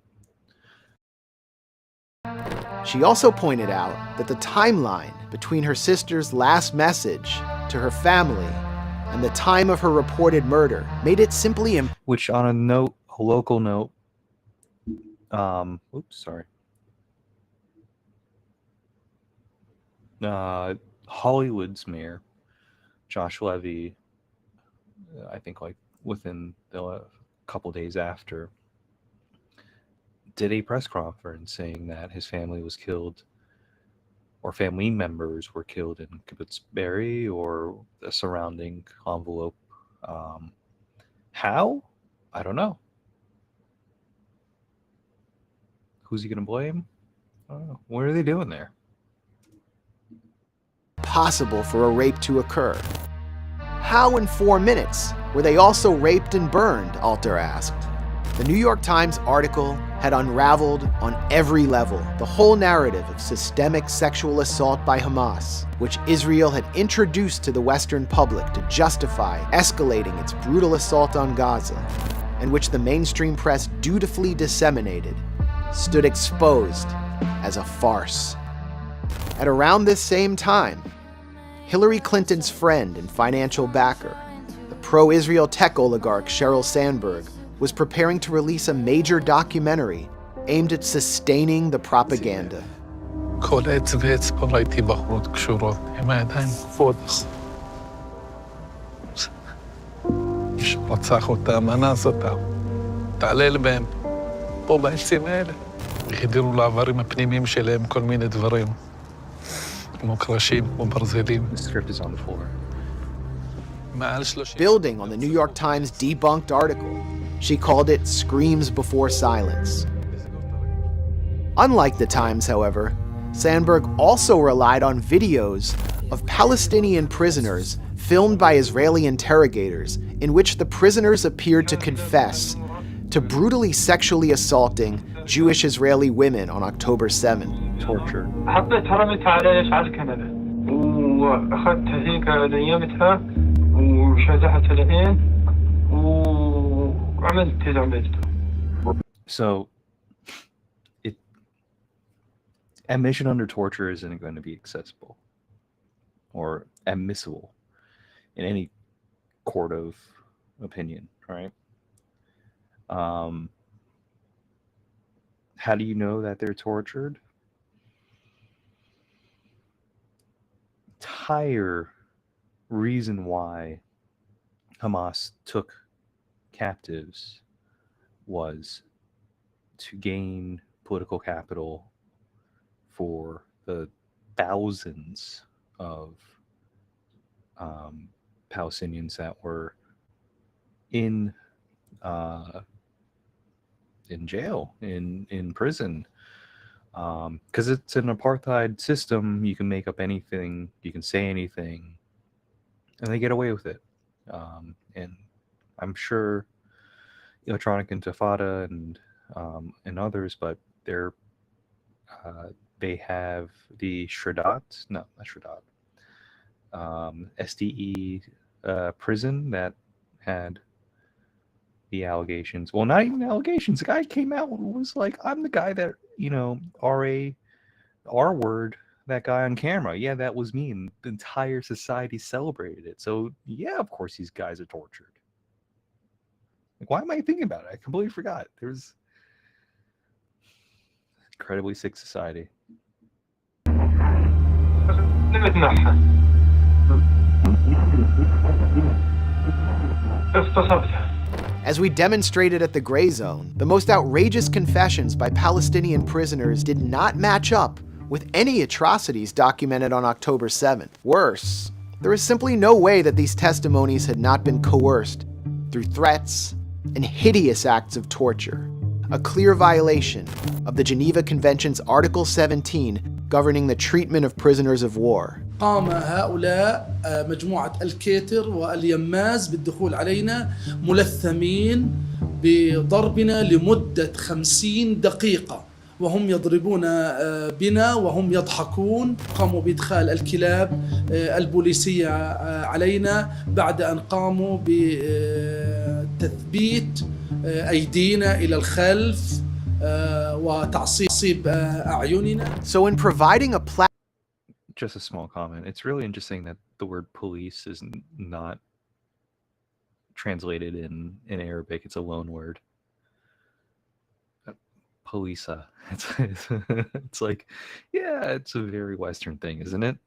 She also pointed out that the timeline between her sister's last message to her family and the time of her reported murder made it simply which, on a local note, Hollywood's mayor, Josh Levy, I think like within a couple days after, did a press conference saying that his family was killed, or family members were killed in Kibbutz Be'eri or the surrounding envelope. How? I don't know. Who's he going to blame? I don't know. What are they doing there? Possible for a rape to occur. How in 4 minutes were they also raped and burned, Alter asked. The New York Times article had unraveled on every level the whole narrative of systemic sexual assault by Hamas, which Israel had introduced to the Western public to justify escalating its brutal assault on Gaza, and which the mainstream press dutifully disseminated, stood exposed as a farce. At around this same time, Hillary Clinton's friend and financial backer, the pro-Israel tech oligarch Sheryl Sandberg, was preparing to release a major documentary aimed at sustaining the propaganda. כל עץ ועץ פה ראיתי בחורות קשורות, עם הידיים כפות. מישהו רצח אותם, אנס אותם, תעלל בהם, פה בעצים האלה. החדירו לעברים הפנימיים שלהם כל מיני דברים, כמו קרשים, כמו ברזלים. The script is on the floor. Building on the New York Times debunked article, she called it Screams Before Silence. Unlike the Times, however, Sandberg also relied on videos of Palestinian prisoners filmed by Israeli interrogators in which the prisoners appeared to confess to brutally sexually assaulting Jewish Israeli women on October 7. Torture. So, admission under torture isn't going to be accessible or admissible in any court of opinion, right? How do you know that they're tortured? Entire reason why Hamas took captives was to gain political capital for the thousands of Palestinians that were in jail, in prison, because it's an apartheid system. You can make up anything, you can say anything, and they get away with it. And I'm sure Electronic Intifada and others, but they have the SDE prison that had the allegations. Well, not even allegations. The guy came out and was like, I'm the guy that, R-word that guy on camera. Yeah, that was me. And the entire society celebrated it. So, yeah, of course these guys are tortured. Like, why am I thinking about it? I completely forgot. There's incredibly sick society. As we demonstrated at the Gray Zone, the most outrageous confessions by Palestinian prisoners did not match up with any atrocities documented on October 7th. Worse, There is simply no way that these testimonies had not been coerced through threats and hideous acts of torture, a clear violation of the Geneva Convention's Article 17 governing the treatment of prisoners of war. قام هؤلاء مجموعة الكيتر واليماز بالدخول علينا ملثمين بضربنا لمدة 50 دقيقة وهم يضربون بنا وهم يضحكون. قاموا بإدخال الكلاب البوليسية علينا بعد أن قاموا بتثبيت أيدينا إلى الخلف وتعصيب أعيننا. So in providing a platform, just a small comment. It's really interesting that the word police is not translated in Arabic. It's a loan word. Polisa. It's like, yeah, it's a very Western thing, isn't it?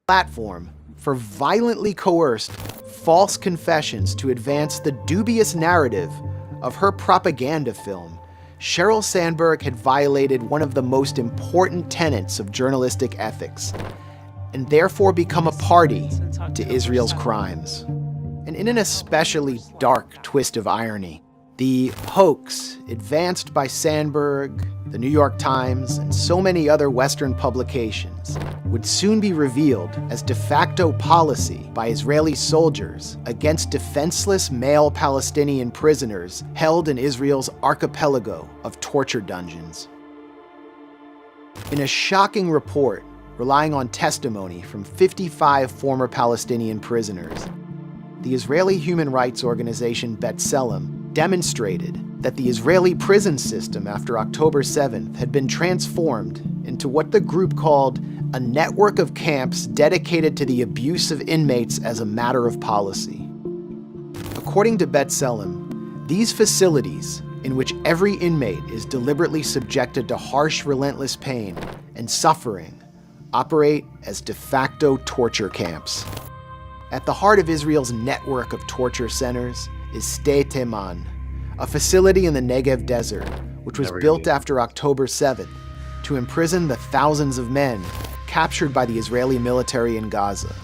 Platform for violently coerced false confessions to advance the dubious narrative of her propaganda film, Sheryl Sandberg had violated one of the most important tenets of journalistic ethics, and therefore become a party to Israel's crimes. And in an especially dark twist of irony, the hoax advanced by Sandberg, the New York Times, and so many other Western publications would soon be revealed as de facto policy by Israeli soldiers against defenseless male Palestinian prisoners held in Israel's archipelago of torture dungeons. In a shocking report relying on testimony from 55 former Palestinian prisoners, the Israeli human rights organization B'Tselem demonstrated that the Israeli prison system after October 7th had been transformed into what the group called a network of camps dedicated to the abuse of inmates as a matter of policy. According to B'Tselem, these facilities, in which every inmate is deliberately subjected to harsh, relentless pain and suffering, operate as de facto torture camps. At the heart of Israel's network of torture centers is Sde Teman, a facility in the Negev desert, which was built after October 7th to imprison the thousands of men captured by the Israeli military in Gaza.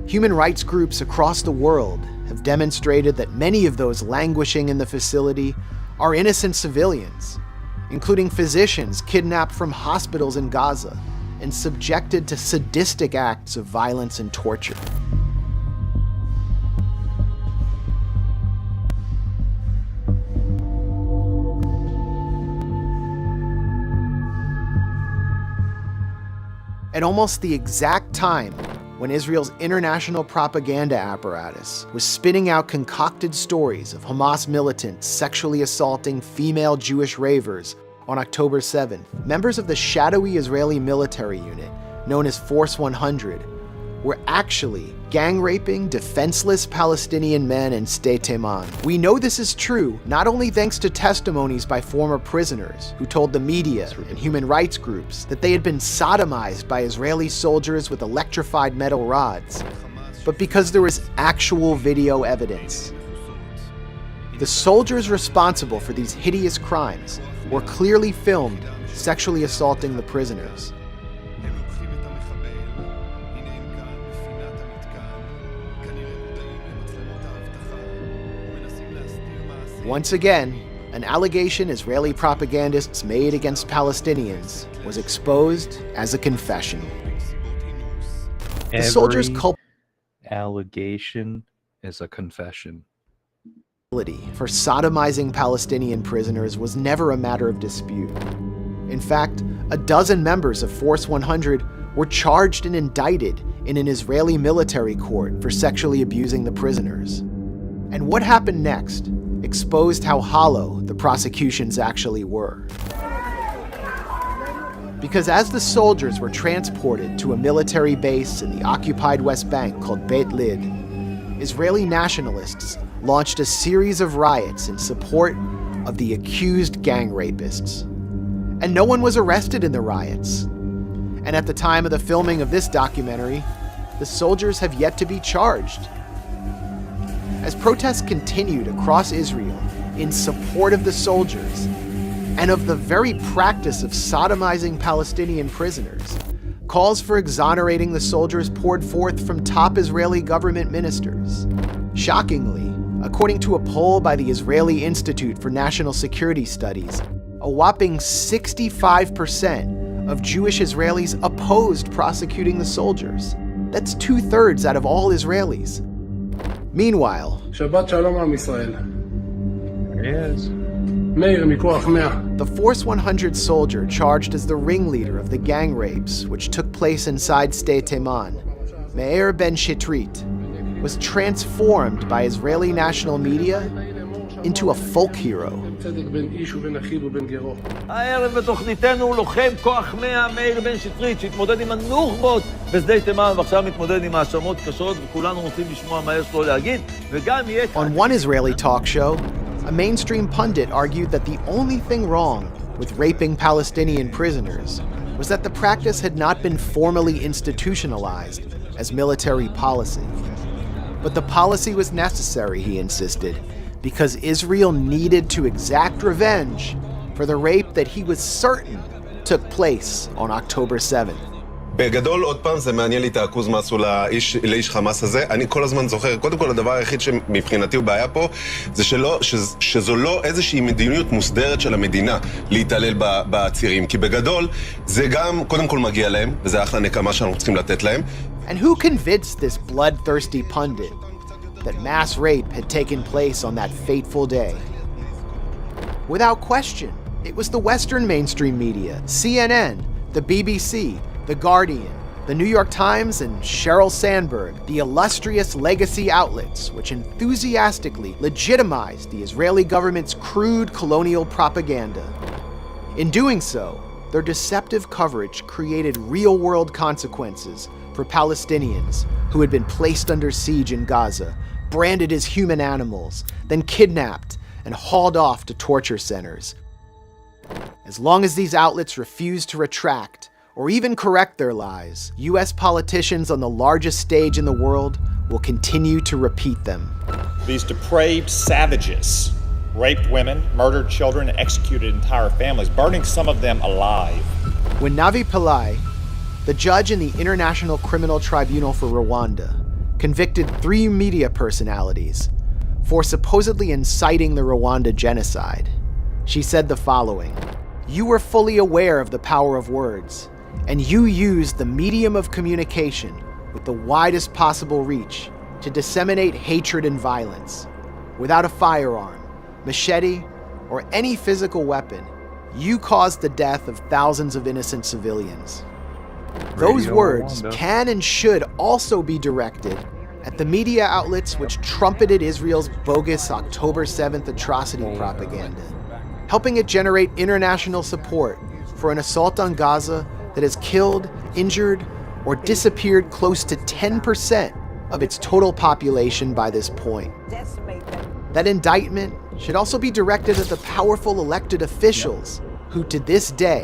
Human rights groups across the world have demonstrated that many of those languishing in the facility are innocent civilians, including physicians kidnapped from hospitals in Gaza and subjected to sadistic acts of violence and torture. At almost the exact time when Israel's international propaganda apparatus was spinning out concocted stories of Hamas militants sexually assaulting female Jewish ravers on October 7th, members of the shadowy Israeli military unit, known as Force 100, were actually gang raping defenseless Palestinian men in Sde Teman. We know this is true not only thanks to testimonies by former prisoners who told the media and human rights groups that they had been sodomized by Israeli soldiers with electrified metal rods, but because there was actual video evidence. The soldiers responsible for these hideous crimes were clearly filmed sexually assaulting the prisoners. Once again, an allegation Israeli propagandists made against Palestinians was exposed as a confession. The soldiers' allegation is a confession. For sodomizing Palestinian prisoners was never a matter of dispute. In fact, a dozen members of Force 100 were charged and indicted in an Israeli military court for sexually abusing the prisoners. And what happened next exposed how hollow the prosecutions actually were. Because as the soldiers were transported to a military base in the occupied West Bank called Beit Lid, Israeli nationalists launched a series of riots in support of the accused gang rapists. And no one was arrested in the riots. And at the time of the filming of this documentary, the soldiers have yet to be charged. As protests continued across Israel in support of the soldiers and of the very practice of sodomizing Palestinian prisoners, calls for exonerating the soldiers poured forth from top Israeli government ministers. Shockingly, according to a poll by the Israeli Institute for National Security Studies, a whopping 65% of Jewish Israelis opposed prosecuting the soldiers. That's 2/3 out of all Israelis. Meanwhile, Shabbat Shalom Am Israel. There he is. Meir מכוח 100. The Force 100 soldier charged as the ringleader of the gang rapes which took place inside Sde Teman, Meir Ben Shitrit, was transformed by Israeli national media into a folk hero. צדק בין איש ובין אחיו ובין גרו. הערב בתוכניתנו לוחם כוח 100 מאיר בן שטרית שהתמודד עם הנוח'בות בשדה תימן ועכשיו מתמודד עם האשמות קשות וכולנו רוצים לשמוע מה יש לו להגיד וגם יהיה... On one Israeli talk show, a mainstream pundit argued that the only thing wrong with raping Palestinian prisoners was that the practice had not been formally institutionalized as military policy. But the policy was necessary, he insisted, because Israel needed to exact revenge for the rape that he was certain took place on October 7th. בגדול, עוד פעם, זה מעניין לי את העכוז מה עשו לאיש חמאס הזה. אני כל הזמן זוכר, קודם כל, הדבר היחיד שמבחינתי הוא בעיה פה, זה שזו לא איזושהי מדיניות מוסדרת של המדינה להתעלל בעצירים. כי בגדול, זה גם, קודם כל מגיע להם, וזה אחלה נקמה שאנחנו צריכים לתת להם. And who convinced this bloodthirsty pundit that mass rape had taken place on that fateful day? Without question, it was the Western mainstream media, CNN, the BBC, The Guardian, the New York Times, and Sheryl Sandberg, the illustrious legacy outlets which enthusiastically legitimized the Israeli government's crude colonial propaganda. In doing so, their deceptive coverage created real-world consequences for Palestinians who had been placed under siege in Gaza, branded as human animals, then kidnapped and hauled off to torture centers. As long as these outlets refused to retract or even correct their lies, US politicians on the largest stage in the world will continue to repeat them. These depraved savages raped women, murdered children, and executed entire families, burning some of them alive. When Navi Pillay, the judge in the International Criminal Tribunal for Rwanda, convicted 3 media personalities for supposedly inciting the Rwanda genocide, she said the following: "You were fully aware of the power of words, and you used the medium of communication with the widest possible reach to disseminate hatred and violence. Without a firearm, machete, or any physical weapon, you caused the death of thousands of innocent civilians." Those words can and should also be directed at the media outlets which trumpeted Israel's bogus October 7th atrocity propaganda, helping it generate international support for an assault on Gaza that has killed, injured, or disappeared close to 10% of its total population by this point. That indictment should also be directed at the powerful elected officials who to this day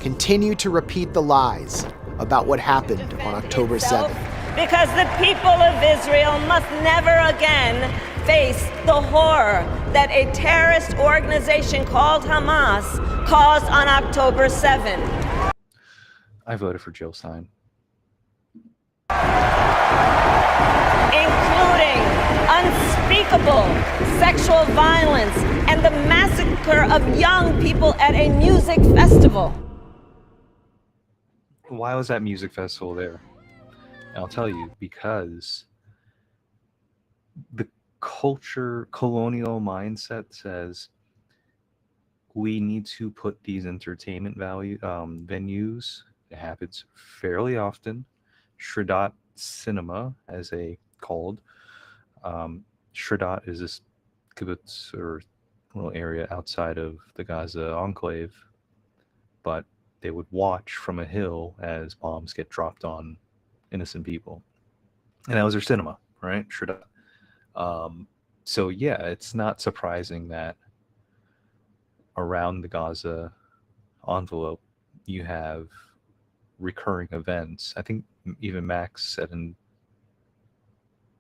continue to repeat the lies about what happened on October 7th. Because the people of Israel must never again face the horror that a terrorist organization called Hamas caused on October 7th. I voted for Jill Stein. Including unspeakable sexual violence and the massacre of young people at a music festival. Why was that music festival there? And I'll tell you, because the colonial mindset says we need to put these entertainment venues. It happens fairly often. Shradat Cinema, as they called. Shradat is this kibbutz or little area outside of the Gaza enclave, but they would watch from a hill as bombs get dropped on innocent people. And that was their cinema, right? Shradat. So yeah, it's not surprising that around the Gaza envelope you have recurring events. I think even Max said in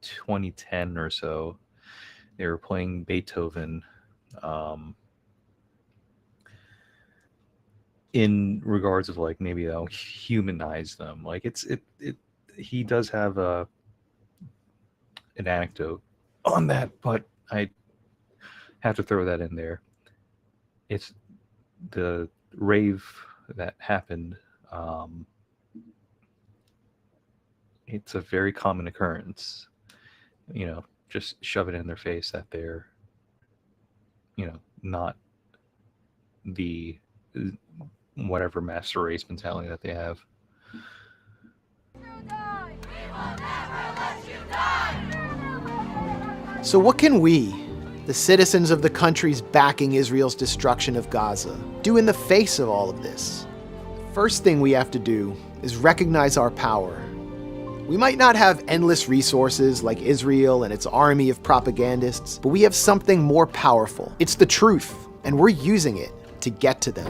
2010 or so they were playing in regards of like maybe they'll humanize them. Like he does have an anecdote on that, but I have to throw that in there. It's the rave that happened. It's a very common occurrence. Just shove it in their face that they're, not the whatever master race mentality that they have. So what can we, the citizens of the countries backing Israel's destruction of Gaza, do in the face of all of this? First thing we have to do is recognize our power. We might not have endless resources like Israel and its army of propagandists, but we have something more powerful. It's the truth, and we're using it to get to them.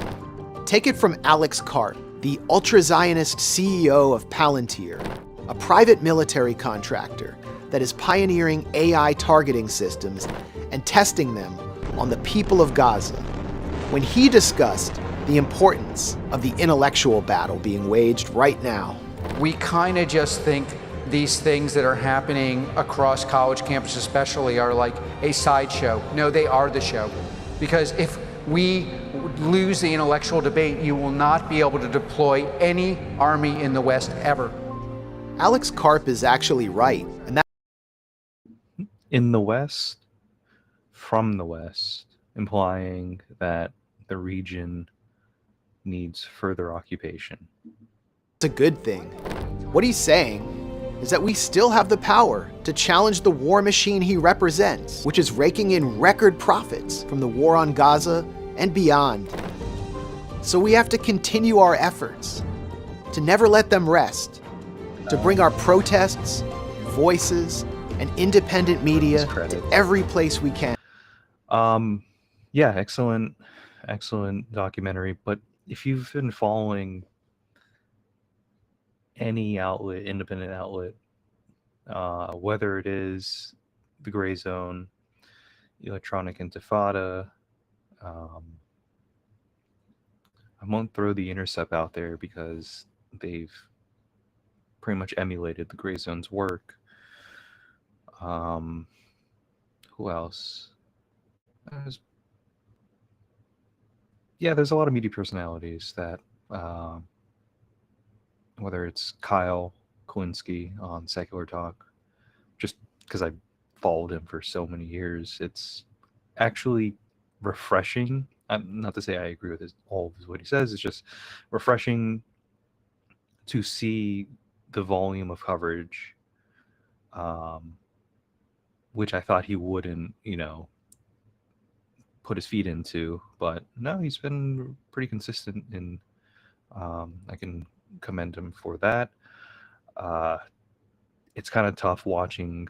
Take it from Alex Karp, the ultra-Zionist CEO of Palantir, a private military contractor that is pioneering AI targeting systems and testing them on the people of Gaza, when he discussed the importance of the intellectual battle being waged right now. We kind of just think these things that are happening across college campuses especially are like a sideshow. No, they are the show. Because if we lose the intellectual debate, you will not be able to deploy any army in the West ever. Alex Karp is actually right. And that in the West, from the West, implying that the region needs further occupation. it's a good thing. What he's saying is that we still have the power to challenge the war machine he represents, which is raking in record profits from the war on Gaza and beyond. So we have to continue our efforts, to never let them rest, to bring our protests, voices, and independent media to every place we can. Yeah, excellent documentary. But if you've been following any outlet, independent outlet, whether it is the Gray Zone, Electronic Intifada, I won't throw the Intercept out there because they've pretty much emulated the Gray Zone's work. Who else? There's a lot of media personalities that, whether it's Kyle Kowinski on Secular Talk, just because I followed him for so many years, it's actually refreshing. Not to say I agree with all of what he says. It's just refreshing to see the volume of coverage, which I thought he wouldn't, put his feet into. But no, he's been pretty consistent in. I can commend him for that. It's kind of tough watching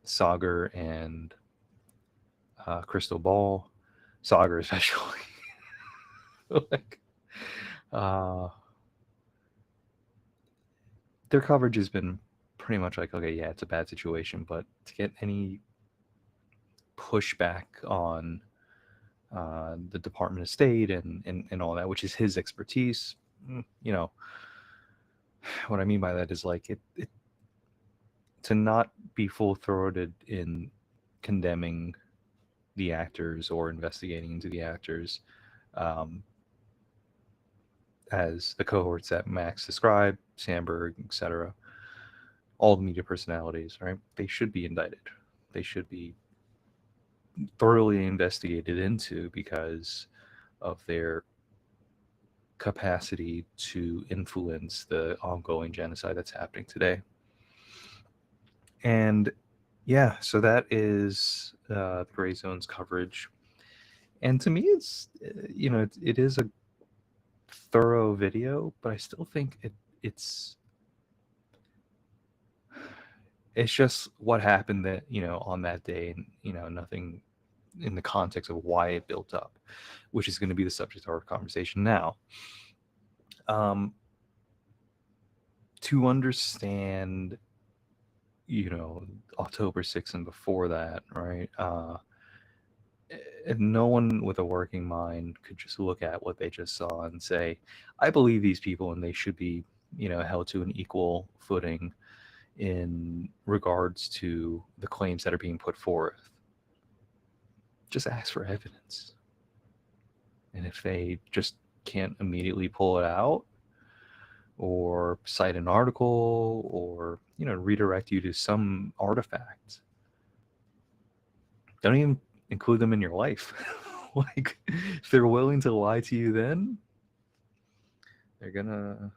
Sagar and Crystal Ball. Sagar especially. Their coverage has been pretty much like, okay, yeah, it's a bad situation, but to get any pushback on the Department of State and all that, which is his expertise, what I mean by that is like it to not be full-throated in condemning the actors or investigating into the actors, as the cohorts that Max described, Sandberg, etc., all the media personalities, right? They should be indicted. They should be thoroughly investigated into because of their capacity to influence the ongoing genocide that's happening today. And yeah, so that is the Gray Zone's coverage. And to me, it's, it is a thorough video, but I still think it's just what happened that, on that day, and, nothing in the context of why it built up, which is going to be the subject of our conversation now. To understand, October 6th and before that, right? and no one with a working mind could just look at what they just saw and say, I believe these people and they should be, held to an equal footing in regards to the claims that are being put forth. Just ask for evidence. And if they just can't immediately pull it out or cite an article or, redirect you to some artifact, don't even include them in your life. Like, if they're willing to lie to you, then they're gonna.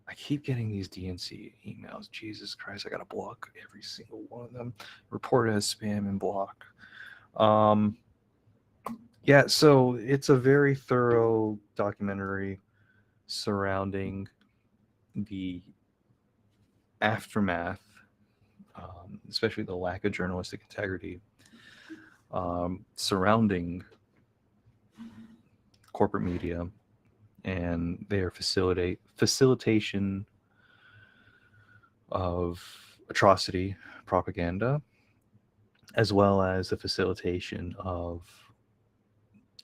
I keep getting these DNC emails. Jesus Christ, I gotta block every single one of them. Report it as spam and block. Yeah, so it's a very thorough documentary surrounding the aftermath, especially the lack of journalistic integrity surrounding corporate media and their facilitation of atrocity propaganda, as well as the facilitation of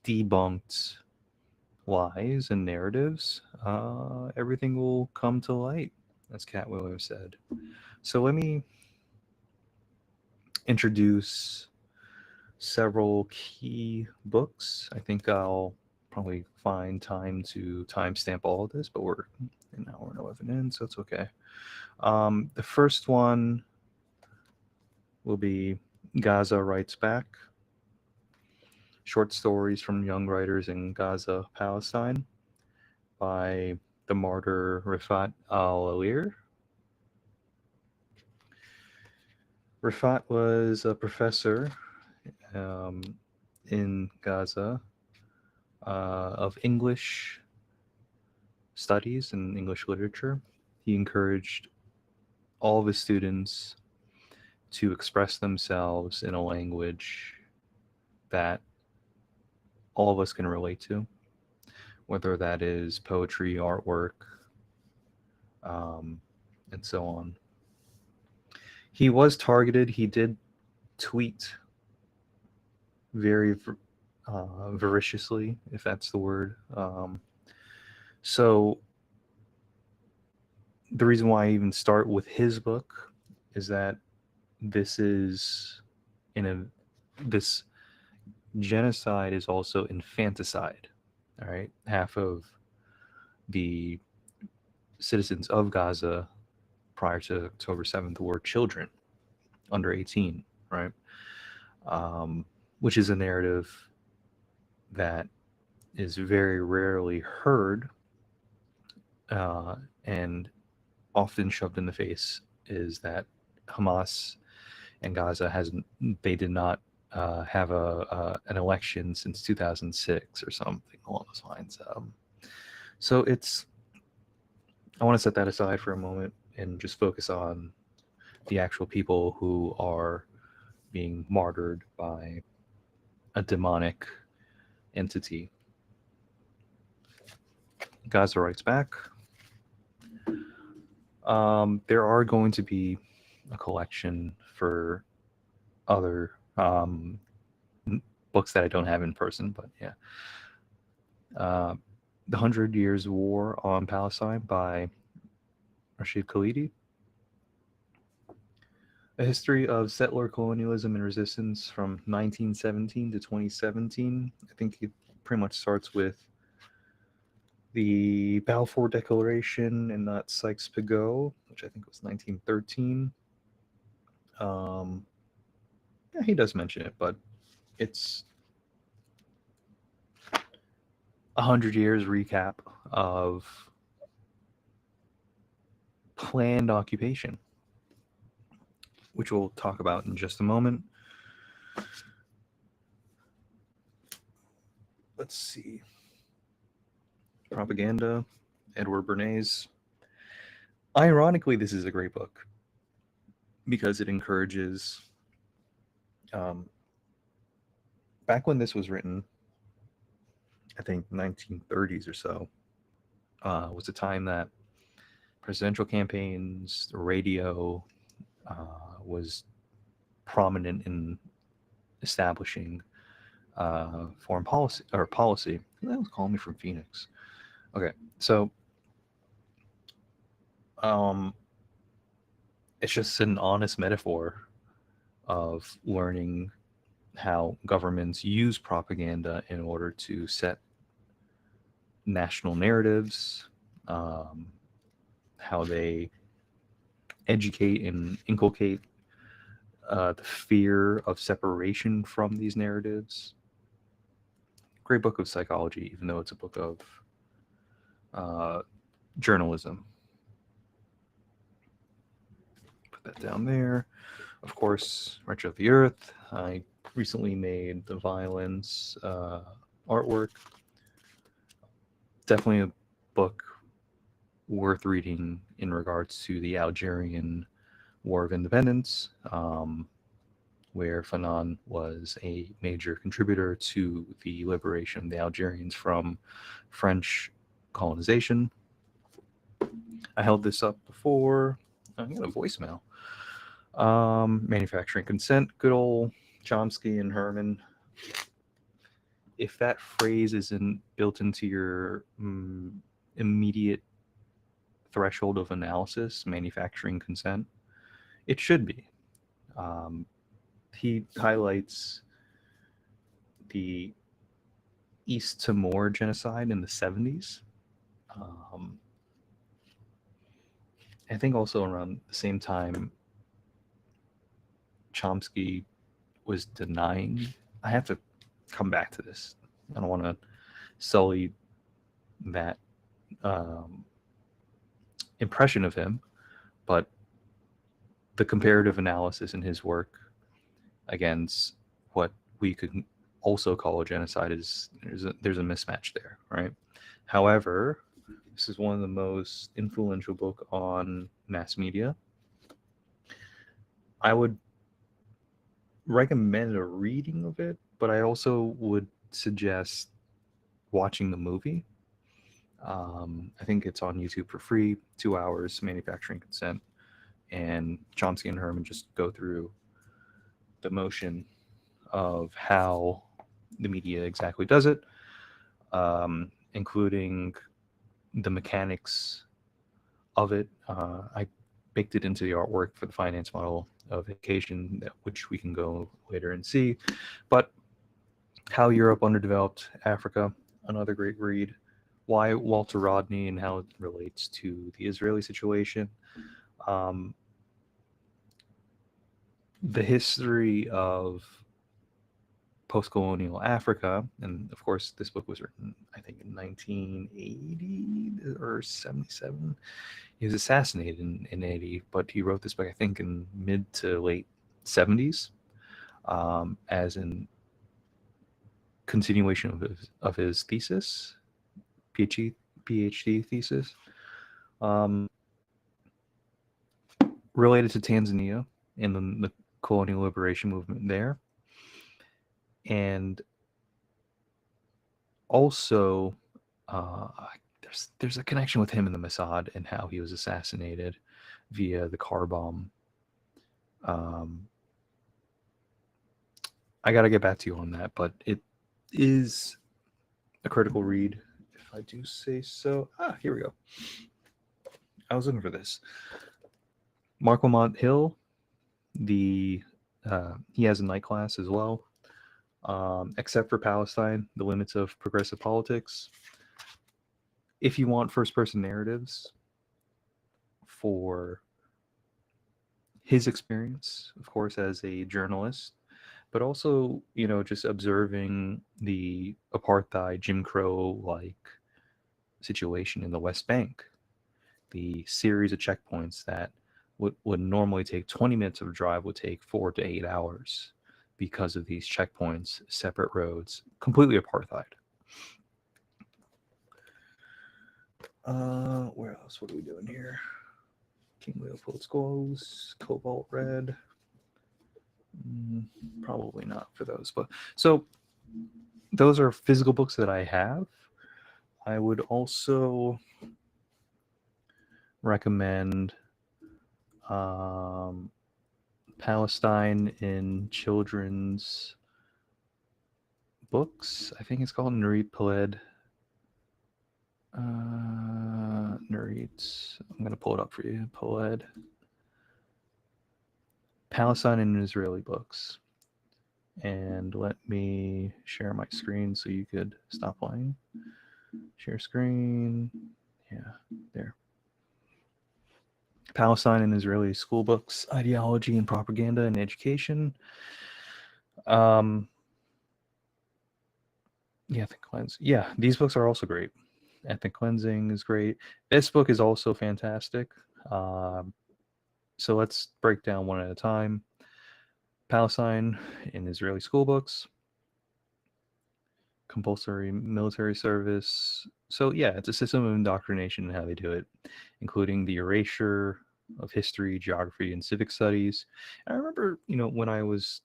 debunked lies and narratives. Everything will come to light, as Cat Williams said. So let me introduce several key books. I think I'll probably find time to timestamp all of this, but we're an hour and 11 in, so it's okay. The first one will be Gaza Writes Back, Short Stories from Young Writers in Gaza, Palestine, by the martyr Rifat al-Alir. Rifat was a professor in Gaza of English studies and English literature. He encouraged all of his students to express themselves in a language that all of us can relate to, whether that is poetry, artwork, and so on. He was targeted. He did tweet very voraciously, if that's the word. So the reason why I even start with his book is that this genocide is also infanticide. All right, half of the citizens of Gaza prior to October 7th were children under 18, right? Which is a narrative that is very rarely heard and often shoved in the face, is that Hamas and Gaza they did not have an election since 2006 or something along those lines. So I want to set that aside for a moment and just focus on the actual people who are being martyred by a demonic entity. Gaza Writes Back. There are going to be a collection for other books that I don't have in person, but yeah. The 100 Years War on Palestine by Rashid Khalidi. A History of Settler Colonialism and Resistance from 1917 to 2017. I think it pretty much starts with the Balfour Declaration and not Sykes-Picot, which I think was 1913. Yeah, he does mention it, but it's 100 years recap of planned occupation, which we'll talk about in just a moment. Let's see. Propaganda, Edward Bernays. Ironically, this is a great book because it encourages, back when this was written, I think 1930s or so, was a time that presidential campaigns, radio was prominent in establishing foreign policy or policy. That was calling me from Phoenix. Okay, so it's just an honest metaphor of learning how governments use propaganda in order to set national narratives, how they educate and inculcate the fear of separation from these narratives. Great book of psychology, even though it's a book of journalism. Put that down there. Of course, Retro of the Earth. I recently made the violence artwork. Definitely a book worth reading in regards to the Algerian War of Independence, where Fanon was a major contributor to the liberation of the Algerians from French colonization. I held this up before. I got a voicemail. Manufacturing Consent, good old Chomsky and Herman. If that phrase isn't built into your immediate threshold of analysis, manufacturing consent, it should be. He highlights the East Timor genocide in the 70s. I think also around the same time, Chomsky was denying. I have to come back to this. I don't want to sully that impression of him, but the comparative analysis in his work against what we could also call a genocide is there's a mismatch there, right? However, this is one of the most influential book on mass media. I would recommend a reading of it, but I also would suggest watching the movie. I think it's on YouTube for free, 2 hours, Manufacturing Consent, and Chomsky and Herman just go through the motion of how the media exactly does it, including the mechanics of it. I baked it into the artwork for the finance model of education, which we can go later and see. But How Europe Underdeveloped Africa, another great read. Why Walter Rodney and how it relates to the Israeli situation. The history of post-colonial Africa, and of course this book was written, I think, in 1980 or 77. He was assassinated in 80, but he wrote this book, I think, in mid to late 70s, as in continuation of his thesis, PhD thesis, related to Tanzania and the colonial liberation movement there. And also, there's a connection with him and the Mossad and how he was assassinated via the car bomb. I got to get back to you on that, but it is a critical read, if I do say so. Here we go. I was looking for this. Mark Lamont Hill, he has a night class as well. Except for Palestine, the limits of progressive politics. If you want first-person narratives for his experience, of course, as a journalist, but also, just observing the apartheid, Jim Crow-like situation in the West Bank, the series of checkpoints that would normally take 20 minutes of a drive would take 4 to 8 hours because of these checkpoints, separate roads, completely apartheid. Where else? What are we doing here? King Leopold's Goals, Cobalt Red. Probably not for those, but so those are physical books that I have. I would also recommend Palestine in Children's books. I think it's called Nurit Peled. Nurit. I'm going to pull it up for you. Peled. Palestine and Israeli books. And let me share my screen so you could stop playing. Share screen. Yeah, there. Palestine and Israeli school books, ideology and propaganda in education. Ethnic cleanse. Yeah, these books are also great. Ethnic cleansing is great. This book is also fantastic. So let's break down one at a time. Palestine in Israeli school books. Compulsory military service. So yeah, it's a system of indoctrination and how they do it, including the erasure of history, geography, and civic studies. And I remember, when I was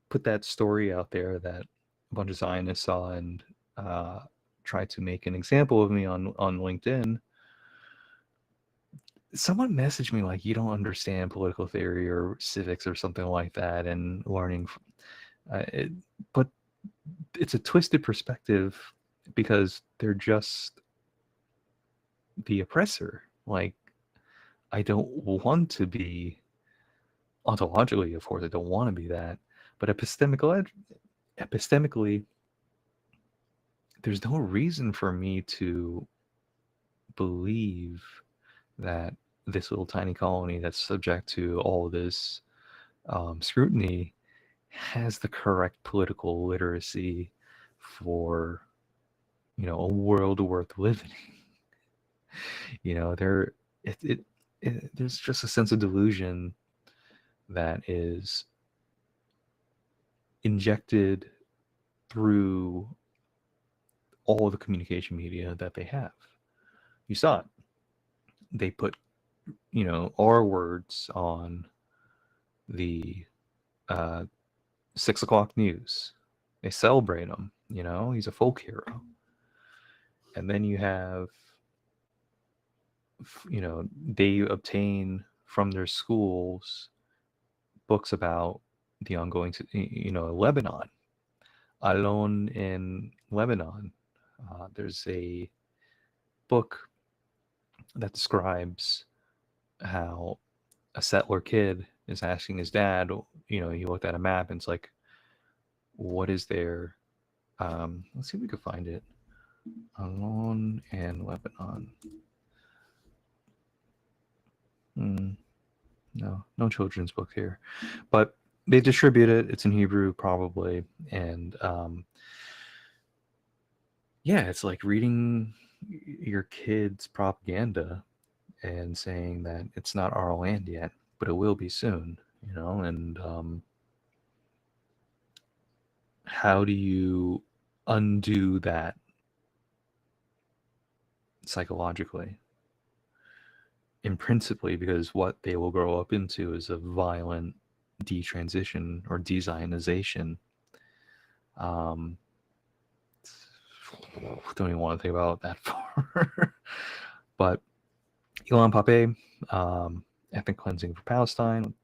put that story out there that a bunch of Zionists saw and tried to make an example of me on LinkedIn. Someone messaged me like, you don't understand political theory or civics or something like that, and learning. But it's a twisted perspective because they're just the oppressor. Like, I don't want to be, ontologically, of course, I don't want to be that, but epistemically, there's no reason for me to believe that this little tiny colony that's subject to all this scrutiny has the correct political literacy for, a world worth living. There's just a sense of delusion that is injected through all the communication media that they have. You saw it. They put, our words on the 6 o'clock news. They celebrate him, he's a folk hero. And then you have, they obtain from their schools books about the ongoing, Lebanon. Alone in Lebanon. There's a book that describes how a settler kid is asking his dad, he looked at a map and it's like, what is there? Let's see if we can find it. Alone in Lebanon. No children's book here, but they distribute it. It's in Hebrew probably. And it's like reading your kids' propaganda and saying that it's not our land yet, but it will be soon, and how do you undo that psychologically and principally, because what they will grow up into is a violent detransition or de-Zionization. Don't even want to think about that far. But Ilan Pape, ethnic cleansing for Palestine.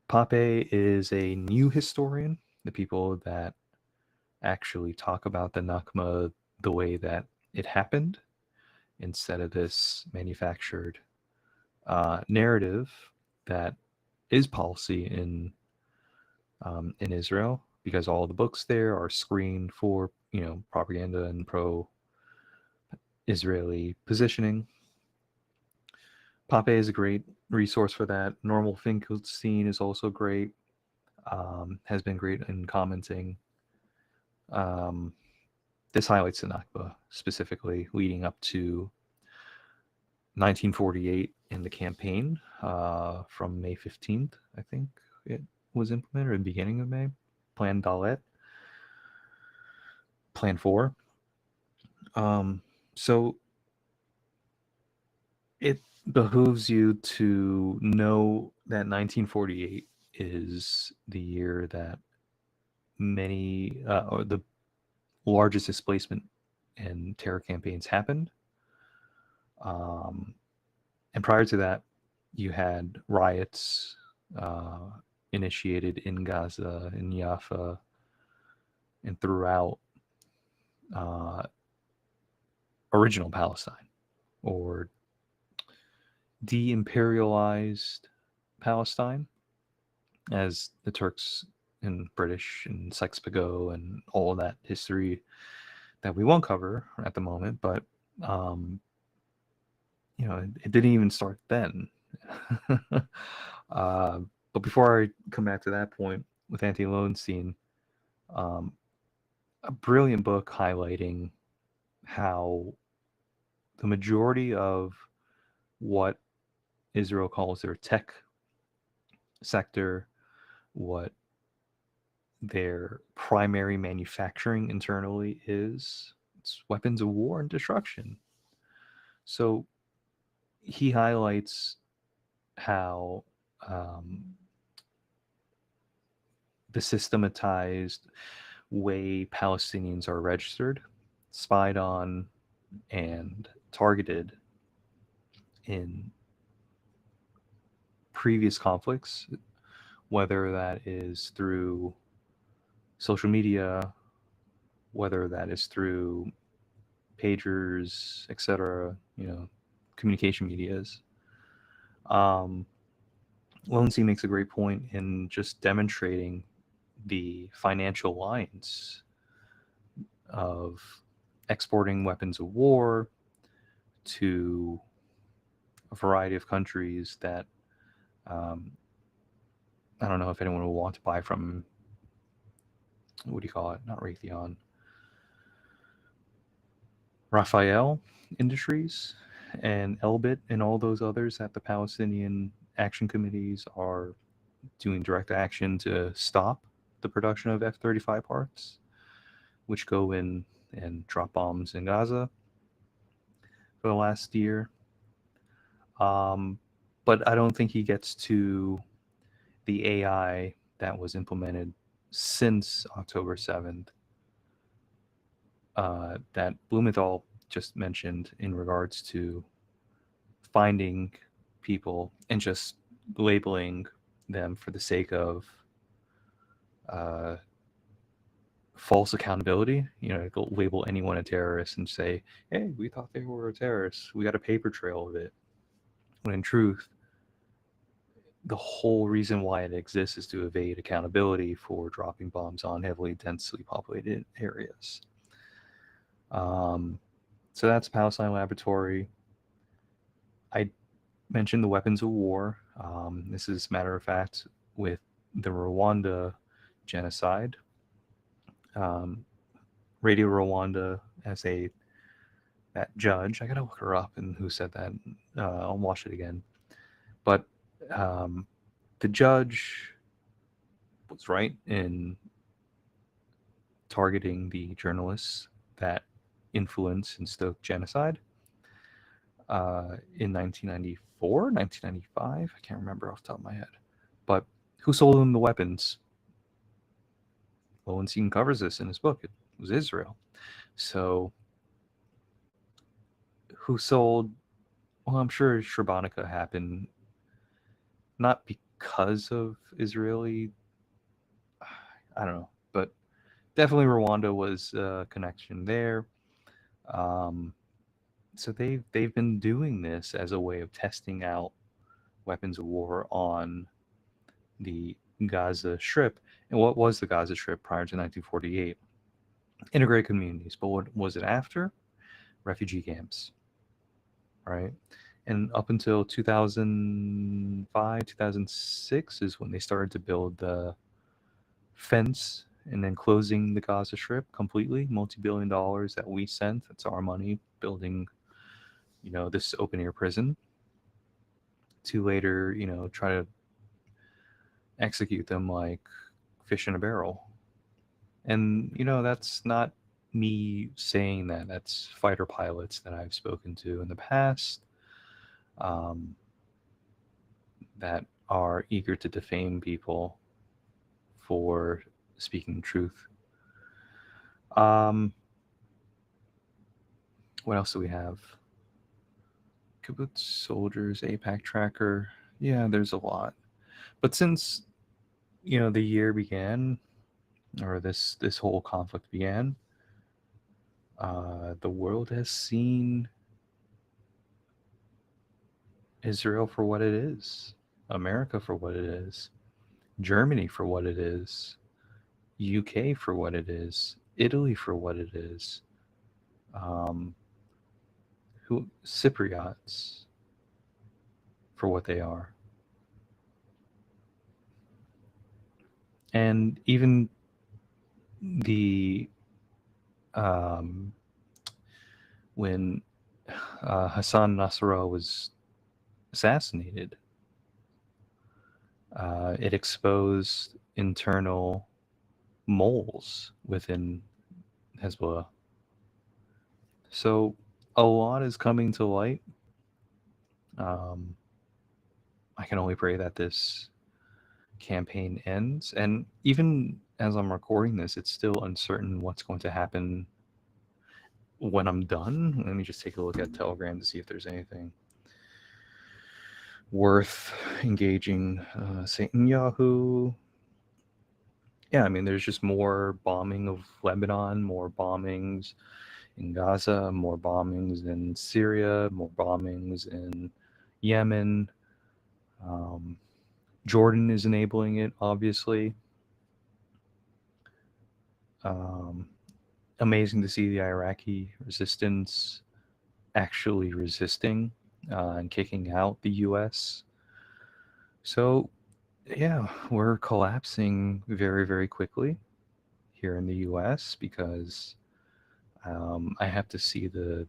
Pape is a new historian, the people that actually talk about the Nakba the way that it happened, instead of this manufactured narrative that is policy in Israel, because all the books there are screened for propaganda and pro-Israeli positioning. Pape is a great resource for that. Normal Finkelstein is also great. Has been great in commenting. This highlights the Nakba specifically leading up to 1948 in the campaign from May 15th, I think it was implemented, or the beginning of May. Plan Dalet. Plan 4. So it behooves you to know that 1948 is the year that many, or the largest displacement and terror campaigns happened. And prior to that, you had riots initiated in Gaza, in Jaffa, and throughout original Palestine, or de-imperialized Palestine, as the Turks and British and Sykes-Picot and all of that history that we won't cover at the moment, but it didn't even start then. But before I come back to that point with Anthony Lowenstein, a brilliant book highlighting how the majority of what Israel calls their tech sector, what their primary manufacturing internally is, it's weapons of war and destruction. So he highlights how the systematized way Palestinians are registered, spied on, and targeted in previous conflicts, whether that is through social media, whether that is through pagers, etc., communication medias. Lowenstein makes a great point in just demonstrating the financial lines of exporting weapons of war to a variety of countries that I don't know if anyone will want to buy from, what do you call it? Not Raytheon. Rafael Industries and Elbit and all those others that the Palestinian action committees are doing direct action to stop the production of F-35 parts, which go in and drop bombs in Gaza for the last year. But I don't think he gets to the AI that was implemented since October 7th that Blumenthal just mentioned in regards to finding people and just labeling them for the sake of false accountability. Label anyone a terrorist and say, hey, we thought they were a terrorist. We got a paper trail of it. When in truth, the whole reason why it exists is to evade accountability for dropping bombs on heavily densely populated areas. So that's Palestine Laboratory. I mentioned the weapons of war. This is matter of fact with the Rwanda genocide. Radio Rwanda as that judge. I gotta look her up and who said that. I'll watch it again. But the judge was right in targeting the journalists that influenced and stoked genocide in 1994, 1995. I can't remember off the top of my head. But who sold them the weapons? Lowenstein covers this in his book. It was Israel. So who sold? Well, I'm sure Srebrenica happened not because of Israeli, I don't know, but definitely Rwanda was a connection there. So they've been doing this as a way of testing out weapons of war on the Gaza Strip. And what was the Gaza Strip prior to 1948? Integrated communities. But what was it after? Refugee camps. Right? And up until 2005, 2006 is when they started to build the fence and then closing the Gaza Strip completely, multi-billion dollars that we sent. That's our money building, this open air prison to later, try to execute them like fish in a barrel. And, that's not me saying that. That's fighter pilots that I've spoken to in the past that are eager to defame people for speaking truth. What else do we have? Kibbutz soldiers, APAC tracker. Yeah, there's a lot. But since the year began, or this whole conflict began, the world has seen Israel for what it is, America for what it is, Germany for what it is, UK for what it is, Italy for what it is, Cypriots for what they are. And even when Hassan Nasrallah was assassinated, it exposed internal moles within Hezbollah. So a lot is coming to light. I can only pray that this campaign ends. And even as I'm recording this, it's still uncertain what's going to happen when I'm done. Let me just take a look at Telegram to see if there's anything worth engaging. Satan Yahoo. Yeah, I mean, there's just more bombing of Lebanon, more bombings in Gaza, more bombings in Syria, more bombings in Yemen. Jordan is enabling it, obviously. Amazing to see the Iraqi resistance actually resisting and kicking out the U.S. So, yeah, we're collapsing very, very quickly here in the U.S. because I have to see the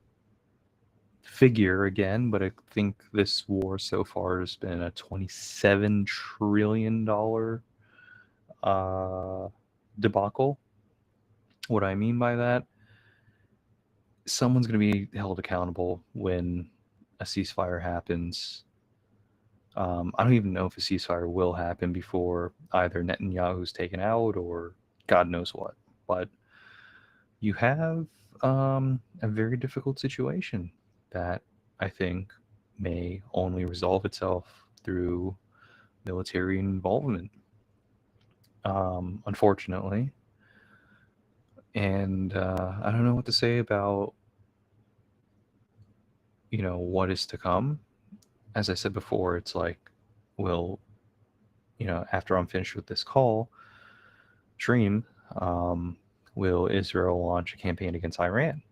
figure again, but I think this war so far has been a $27 trillion debacle. What I mean by that, someone's going to be held accountable when a ceasefire happens. I don't even know if a ceasefire will happen before either Netanyahu's taken out or God knows what. But you have a very difficult situation that I think may only resolve itself through military involvement, unfortunately. And I don't know what to say about, what is to come. As I said before, it's like, will, after I'm finished with this stream, will Israel launch a campaign against Iran?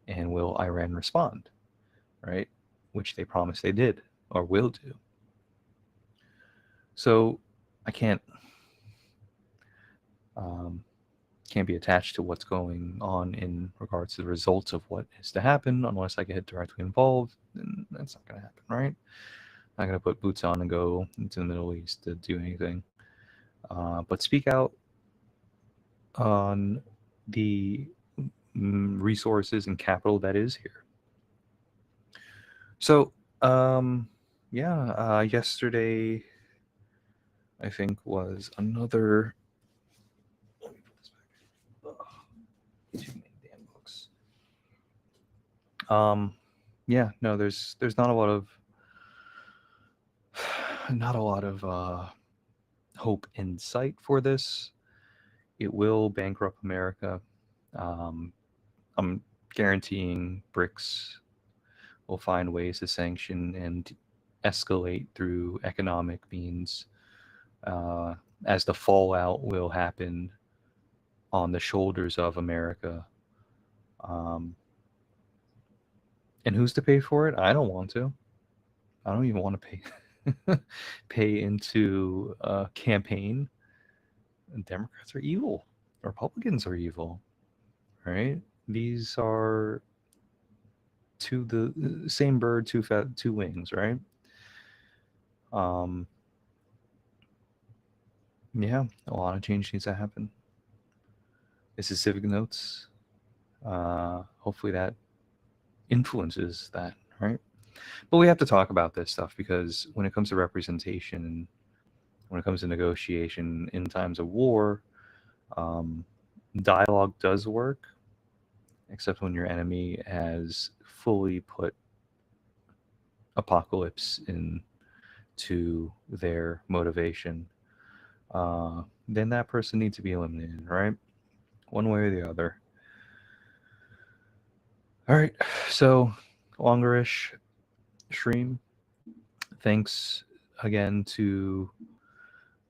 And will Iran respond, right? Which they promised they did or will do. So I can't be attached to what's going on in regards to the results of what is to happen unless I get directly involved. Then that's not going to happen, right? I'm not going to put boots on and go into the Middle East to do anything. But speak out on the resources and capital that is here. So, yesterday, I think, was another. Let me put this back. Too many damn books. There's not a lot of hope in sight for this. It will bankrupt America. I'm guaranteeing BRICS will find ways to sanction and escalate through economic means, as the fallout will happen on the shoulders of America. And who's to pay for it? I don't want to. I don't even want to pay into a campaign. Democrats are evil. Republicans are evil, right? These are the same bird, two wings, right? A lot of change needs to happen. This is Civic Notes. Hopefully that influences that, right? But we have to talk about this stuff because when it comes to representation and when it comes to negotiation in times of war, dialogue does work, except when your enemy has fully put apocalypse into their motivation. then that person needs to be eliminated, right? One way or the other. All right, so longerish stream. Thanks again to,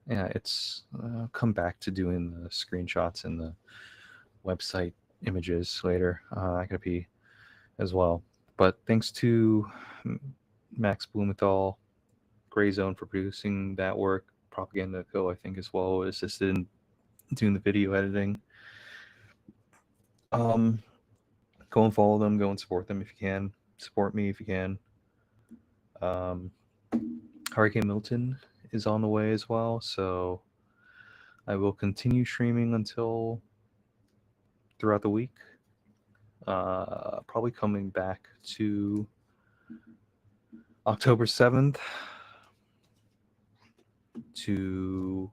yeah, it's come back to doing the screenshots and the website images later. I gotta pee as well. But thanks to Max Blumenthal, Gray Zone, for producing that work. Propaganda Co, I think, as well, assisted in doing the video editing. Go and follow them. Go and support them if you can. Support me if you can. Hurricane Milton is on the way as well, so I will continue streaming until throughout the week. Probably coming back to October 7th to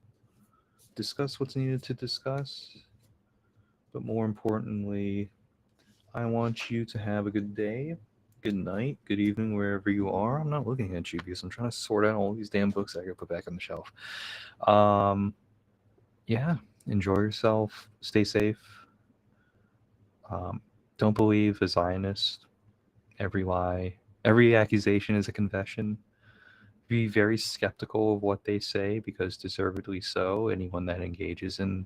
discuss what's needed to discuss. But more importantly, I want you to have a good day, good night, good evening, wherever you are. I'm not looking at you because I'm trying to sort out all these damn books I gotta put back on the shelf. Yeah, enjoy yourself, stay safe. Don't believe a Zionist. Every lie, every accusation is a confession. Be very skeptical of what they say, because deservedly so. Anyone that engages in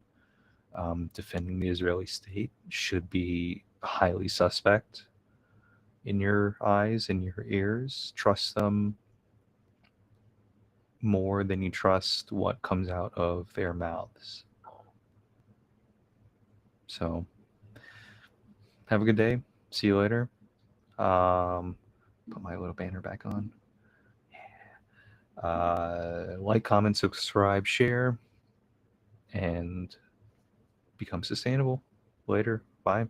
defending the Israeli state should be highly suspect in your eyes, in your ears. Trust them more than you trust what comes out of their mouths. So, have a good day. See you later. Put my little banner back on. Yeah. Like, comment, subscribe, share, and become sustainable. Later. Bye.